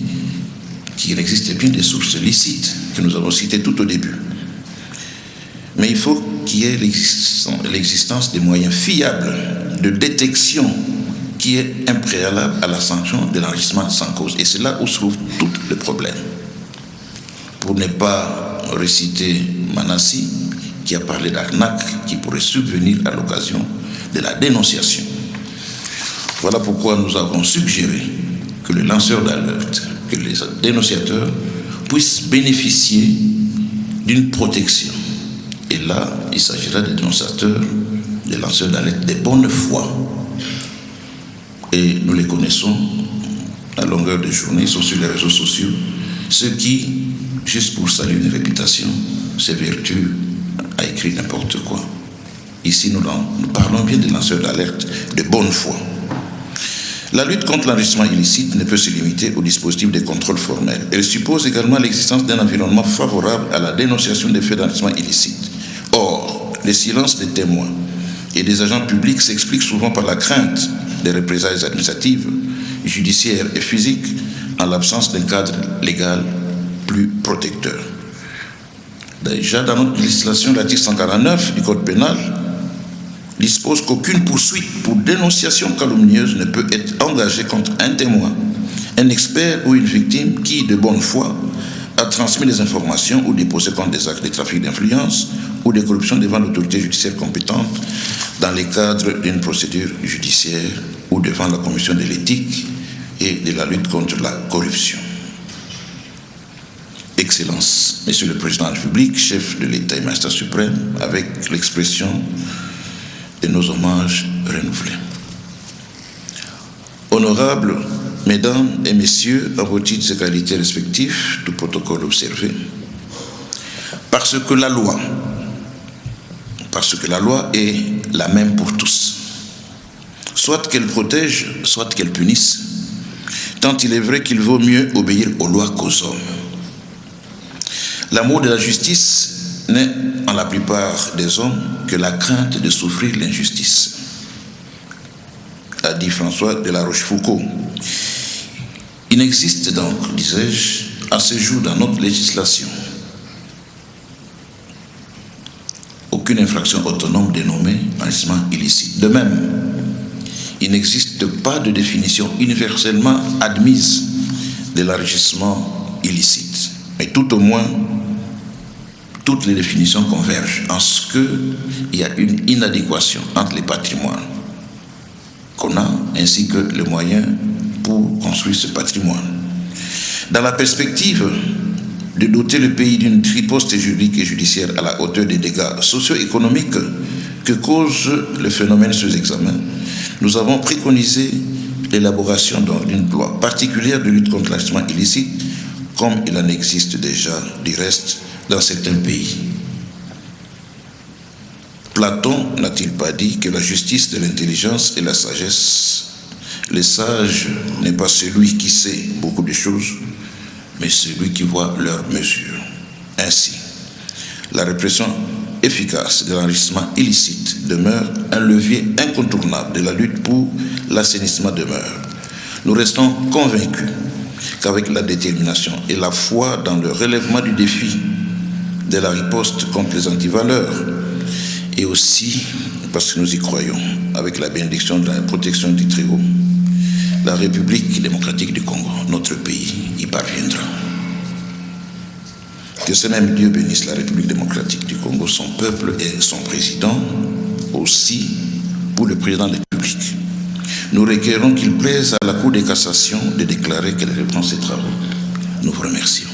qu'il existe bien des sources licites que nous avons citées tout au début. Mais il faut qu'il y ait l'existence des moyens fiables de détection qui est un préalable à la sanction de l'enrichissement sans cause. Et c'est là où se trouve tout le problème. Pour ne pas réciter Manassi, qui a parlé d'arnaque qui pourrait subvenir à l'occasion de la dénonciation. Voilà pourquoi nous avons suggéré que les lanceurs d'alerte, que les dénonciateurs puissent bénéficier d'une protection. Et là, il s'agira des dénonciateurs, des lanceurs d'alerte de bonne foi. Et nous les connaissons à longueur de journée, ils sont sur les réseaux sociaux. Ceux qui, juste pour saluer une réputation, s'évertuent à écrire n'importe quoi. Ici, nous parlons bien des lanceurs d'alerte de bonne foi. La lutte contre l'enrichissement illicite ne peut se limiter au dispositif de contrôle formel. Elle suppose également l'existence d'un environnement favorable à la dénonciation des faits d'enrichissement illicite. Or, le silence des témoins et des agents publics s'explique souvent par la crainte des représailles administratives, judiciaires et physiques en l'absence d'un cadre légal plus protecteur. Déjà, dans notre législation, l'article 149 du Code pénal dispose qu'aucune poursuite pour dénonciation calomnieuse ne peut être engagée contre un témoin, un expert ou une victime qui, de bonne foi, a transmis des informations ou déposé contre des actes de trafic d'influence ou de corruption devant l'autorité judiciaire compétente dans le cadre d'une procédure judiciaire ou devant la commission de l'éthique et de la lutte contre la corruption. Excellence, Monsieur le Président de la République, chef de l'État et magistrat suprême, avec l'expression de nos hommages renouvelés. Honorables Mesdames et Messieurs, en vos titres et qualités respectifs, tout protocole observé, parce que la loi est la même pour tous, soit qu'elle protège, soit qu'elle punisse, tant il est vrai qu'il vaut mieux obéir aux lois qu'aux hommes. L'amour de la justice n'est en la plupart des hommes que la crainte de souffrir l'injustice, a dit François de la Rochefoucauld. Il n'existe donc, disais-je, à ce jour dans notre législation aucune infraction autonome dénommée enrichissement illicite. De même, il n'existe pas de définition universellement admise de l'enrichissement illicite. Mais tout au moins, toutes les définitions convergent en ce qu'il y a une inadéquation entre les patrimoines qu'on a ainsi que les moyens pour construire ce patrimoine. Dans la perspective de doter le pays d'une riposte juridique et judiciaire à la hauteur des dégâts socio-économiques que cause le phénomène sous examen, nous avons préconisé l'élaboration d'une loi particulière de lutte contre l'enrichissement illicite, comme il en existe déjà du reste dans certains pays. Platon n'a-t-il pas dit que la justice de l'intelligence et la sagesse, le sage n'est pas celui qui sait beaucoup de choses, mais celui qui voit leurs mesures. Ainsi, la répression efficace de l'enrichissement illicite demeure un levier incontournable de la lutte pour l'assainissement demeure. Nous restons convaincus qu'avec la détermination et la foi dans le relèvement du défi de la riposte contre les antivaleurs, et aussi parce que nous y croyons, avec la bénédiction de la protection du Très-Haut, la République démocratique du Congo, notre pays, y parviendra. Que ce même Dieu bénisse la République démocratique du Congo, son peuple et son président, aussi pour le président de la République. Nous requérons qu'il plaise à la Cour de cassation de déclarer qu'elle reprend ses travaux. Nous vous remercions.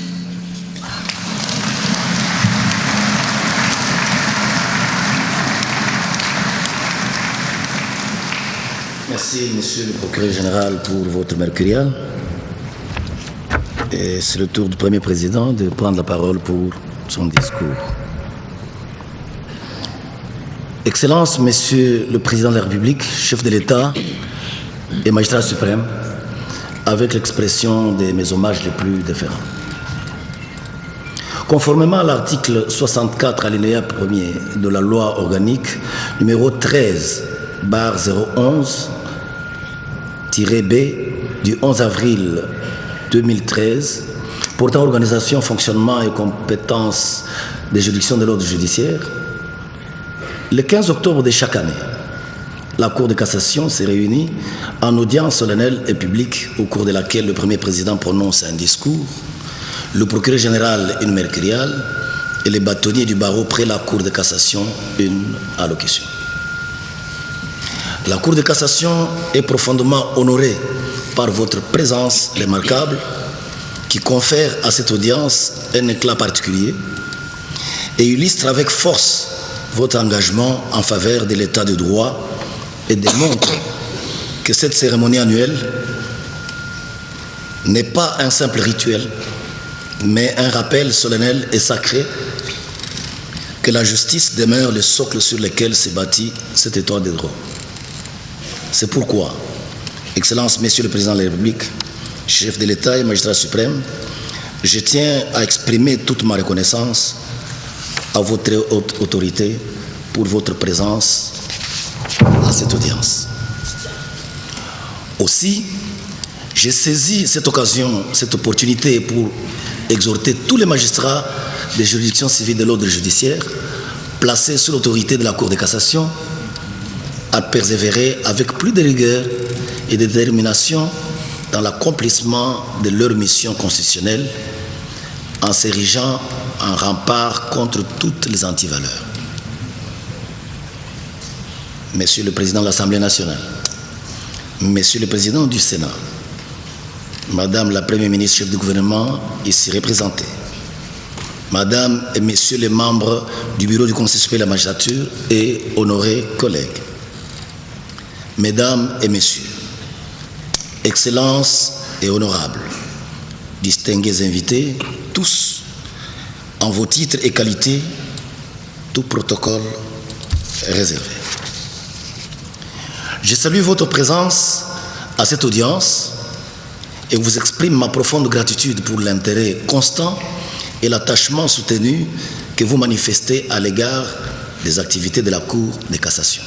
Merci, Monsieur le procureur général, pour votre mercurial. Et c'est le tour du Premier président de prendre la parole pour son discours. Excellence, Monsieur le Président de la République, chef de l'État et magistrat suprême, avec l'expression de mes hommages les plus déférents. Conformément à l'article 64 alinéa 1er de la loi organique numéro 13/011-B du 11 avril 2013 portant organisation, fonctionnement et compétences des juridictions de l'ordre judiciaire, le 15 octobre de chaque année, la Cour de cassation s'est réunie en audience solennelle et publique au cours de laquelle le Premier président prononce un discours, le procureur général une mercuriale et les bâtonniers du barreau près la Cour de cassation une allocution. La Cour de cassation est profondément honorée par votre présence remarquable qui confère à cette audience un éclat particulier et illustre avec force votre engagement en faveur de l'état de droit et démontre que cette cérémonie annuelle n'est pas un simple rituel, mais un rappel solennel et sacré que la justice demeure le socle sur lequel s'est bâti cet état de droit. C'est pourquoi, Excellence, Monsieur le Président de la République, chef de l'État et magistrat suprême, je tiens à exprimer toute ma reconnaissance à votre haute autorité pour votre présence à cette audience. Aussi, j'ai saisi cette occasion, cette opportunité pour exhorter tous les magistrats des juridictions civiles de l'ordre judiciaire placés sous l'autorité de la Cour de cassation à persévérer avec plus de rigueur et de détermination dans l'accomplissement de leur mission constitutionnelle en s'érigeant en rempart contre toutes les antivaleurs. Monsieur le Président de l'Assemblée nationale, Monsieur le Président du Sénat, Madame la Première ministre, chef du gouvernement, ici représentée, Madame et Messieurs les membres du Bureau du Conseil supérieur de la magistrature et honorés collègues, Mesdames et Messieurs, Excellences et honorables, distingués invités, tous, en vos titres et qualités, tout protocole réservé. Je salue votre présence à cette audience et vous exprime ma profonde gratitude pour l'intérêt constant et l'attachement soutenu que vous manifestez à l'égard des activités de la Cour de cassation.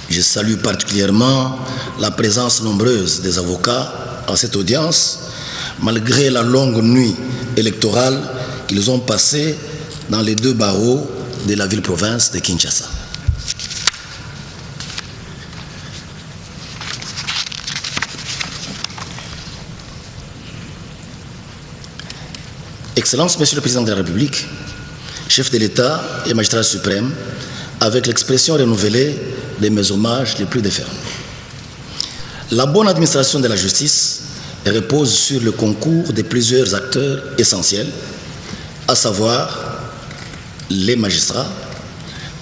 Je salue particulièrement la présence nombreuse des avocats à cette audience, malgré la longue nuit électorale qu'ils ont passée dans les deux barreaux de la ville-province de Kinshasa. Excellence, Monsieur le Président de la République, chef de l'État et magistrat suprême, avec l'expression renouvelée de mes hommages les plus défermés. La bonne administration de la justice repose sur le concours de plusieurs acteurs essentiels, à savoir les magistrats,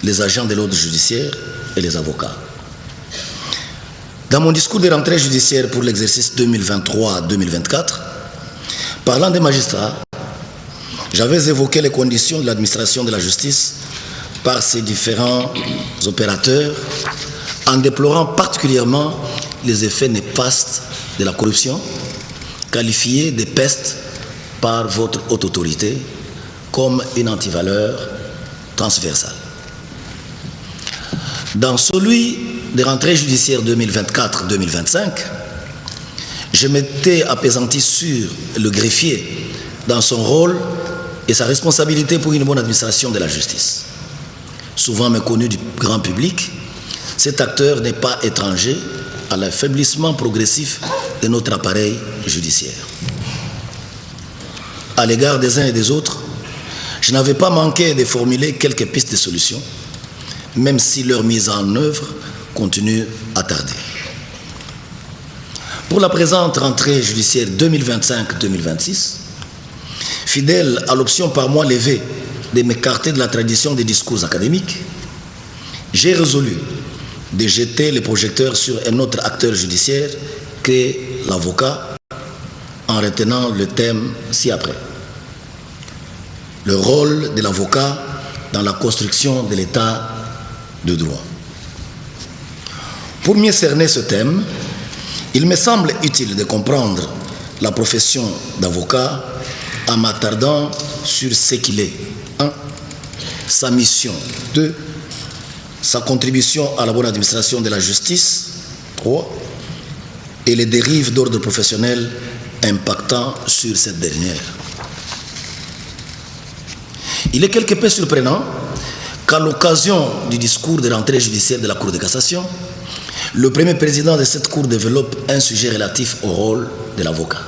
les agents de l'ordre judiciaire et les avocats. Dans mon discours de rentrée judiciaire pour l'exercice 2023-2024, parlant des magistrats, j'avais évoqué les conditions de l'administration de la justice par ses différents opérateurs, en déplorant particulièrement les effets néfastes de la corruption, qualifiée de peste par votre haute autorité comme une antivaleur transversale. Dans celui de rentrée judiciaire 2024-2025, je m'étais appesanti sur le greffier dans son rôle et sa responsabilité pour une bonne administration de la justice. Souvent méconnu du grand public, cet acteur n'est pas étranger à l'affaiblissement progressif de notre appareil judiciaire. À l'égard des uns et des autres, je n'avais pas manqué de formuler quelques pistes de solutions, même si leur mise en œuvre continue à tarder. Pour la présente rentrée judiciaire 2025-2026, fidèle à l'option par moi levée de m'écarter de la tradition des discours académiques, j'ai résolu de jeter les projecteurs sur un autre acteur judiciaire que l'avocat, en retenant le thème ci-après. Le rôle de l'avocat dans la construction de l'état de droit. Pour mieux cerner ce thème, il me semble utile de comprendre la profession d'avocat en m'attardant sur ce qu'il est. 1. Sa mission. 2. Sa contribution à la bonne administration de la justice. 3. Et les dérives d'ordre professionnel impactant sur cette dernière. Il est quelque peu surprenant qu'à l'occasion du discours de rentrée judiciaire de la Cour de cassation, le premier président de cette Cour développe un sujet relatif au rôle de l'avocat.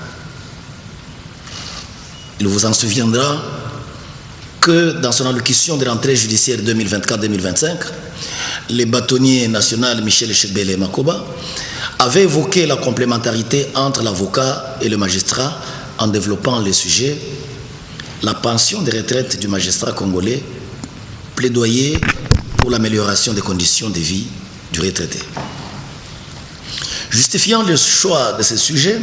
Il vous en souviendra que dans son allocution de rentrée judiciaire 2024-2025, le bâtonnier national Michel Chebele Makoba avait évoqué la complémentarité entre l'avocat et le magistrat en développant le sujet la pension de retraite du magistrat congolais, plaidoyer pour l'amélioration des conditions de vie du retraité. Justifiant le choix de ce sujet,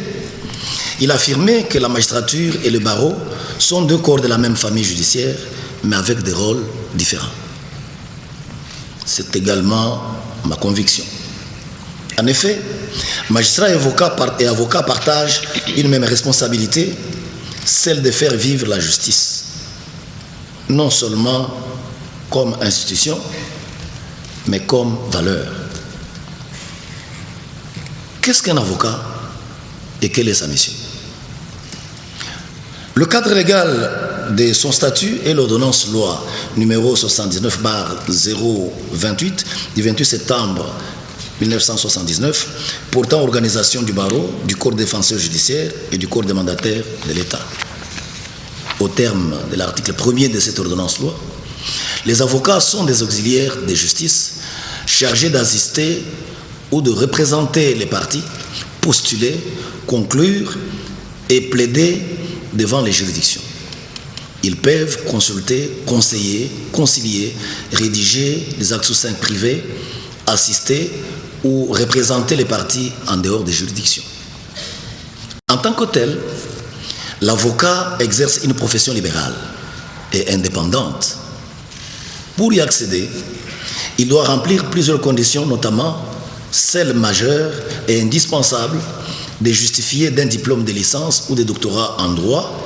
il affirmait que la magistrature et le barreau sont deux corps de la même famille judiciaire, mais avec des rôles différents. C'est également ma conviction. En effet, magistrats et avocats partagent une même responsabilité, celle de faire vivre la justice, non seulement comme institution, mais comme valeur. Qu'est-ce qu'un avocat et quelle est sa mission? Le cadre légal de son statut est l'ordonnance loi numéro 79/028 du 28 septembre 1979 portant organisation du barreau, du corps défenseur judiciaire et du corps des mandataires de l'État. Au terme de l'article 1er de cette ordonnance loi, les avocats sont des auxiliaires de justice chargés d'assister ou de représenter les parties, postuler, conclure et plaider devant les juridictions. Ils peuvent consulter, conseiller, concilier, rédiger des actes succincts privés, assister ou représenter les parties en dehors des juridictions. En tant que tel, l'avocat exerce une profession libérale et indépendante. Pour y accéder, il doit remplir plusieurs conditions, notamment celle majeure et indispensable de justifier d'un diplôme de licence ou de doctorat en droit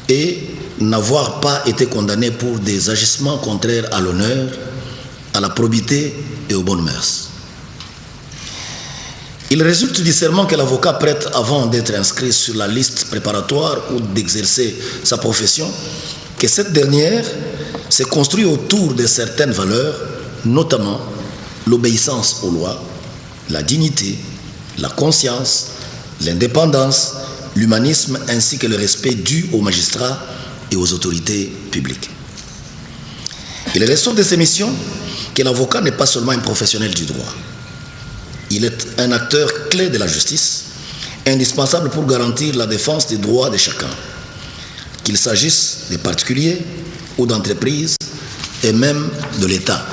et n'avoir pas été condamné pour des agissements contraires à l'honneur, à la probité et aux bonnes mœurs. Il résulte du serment que l'avocat prête avant d'être inscrit sur la liste préparatoire ou d'exercer sa profession, que cette dernière s'est construite autour de certaines valeurs, notamment l'obéissance aux lois, la dignité, la conscience, l'indépendance, l'humanisme ainsi que le respect dû aux magistrats et aux autorités publiques. Il ressort de ces missions que l'avocat n'est pas seulement un professionnel du droit. Il est un acteur clé de la justice, indispensable pour garantir la défense des droits de chacun, qu'il s'agisse des particuliers ou d'entreprises et même de l'État.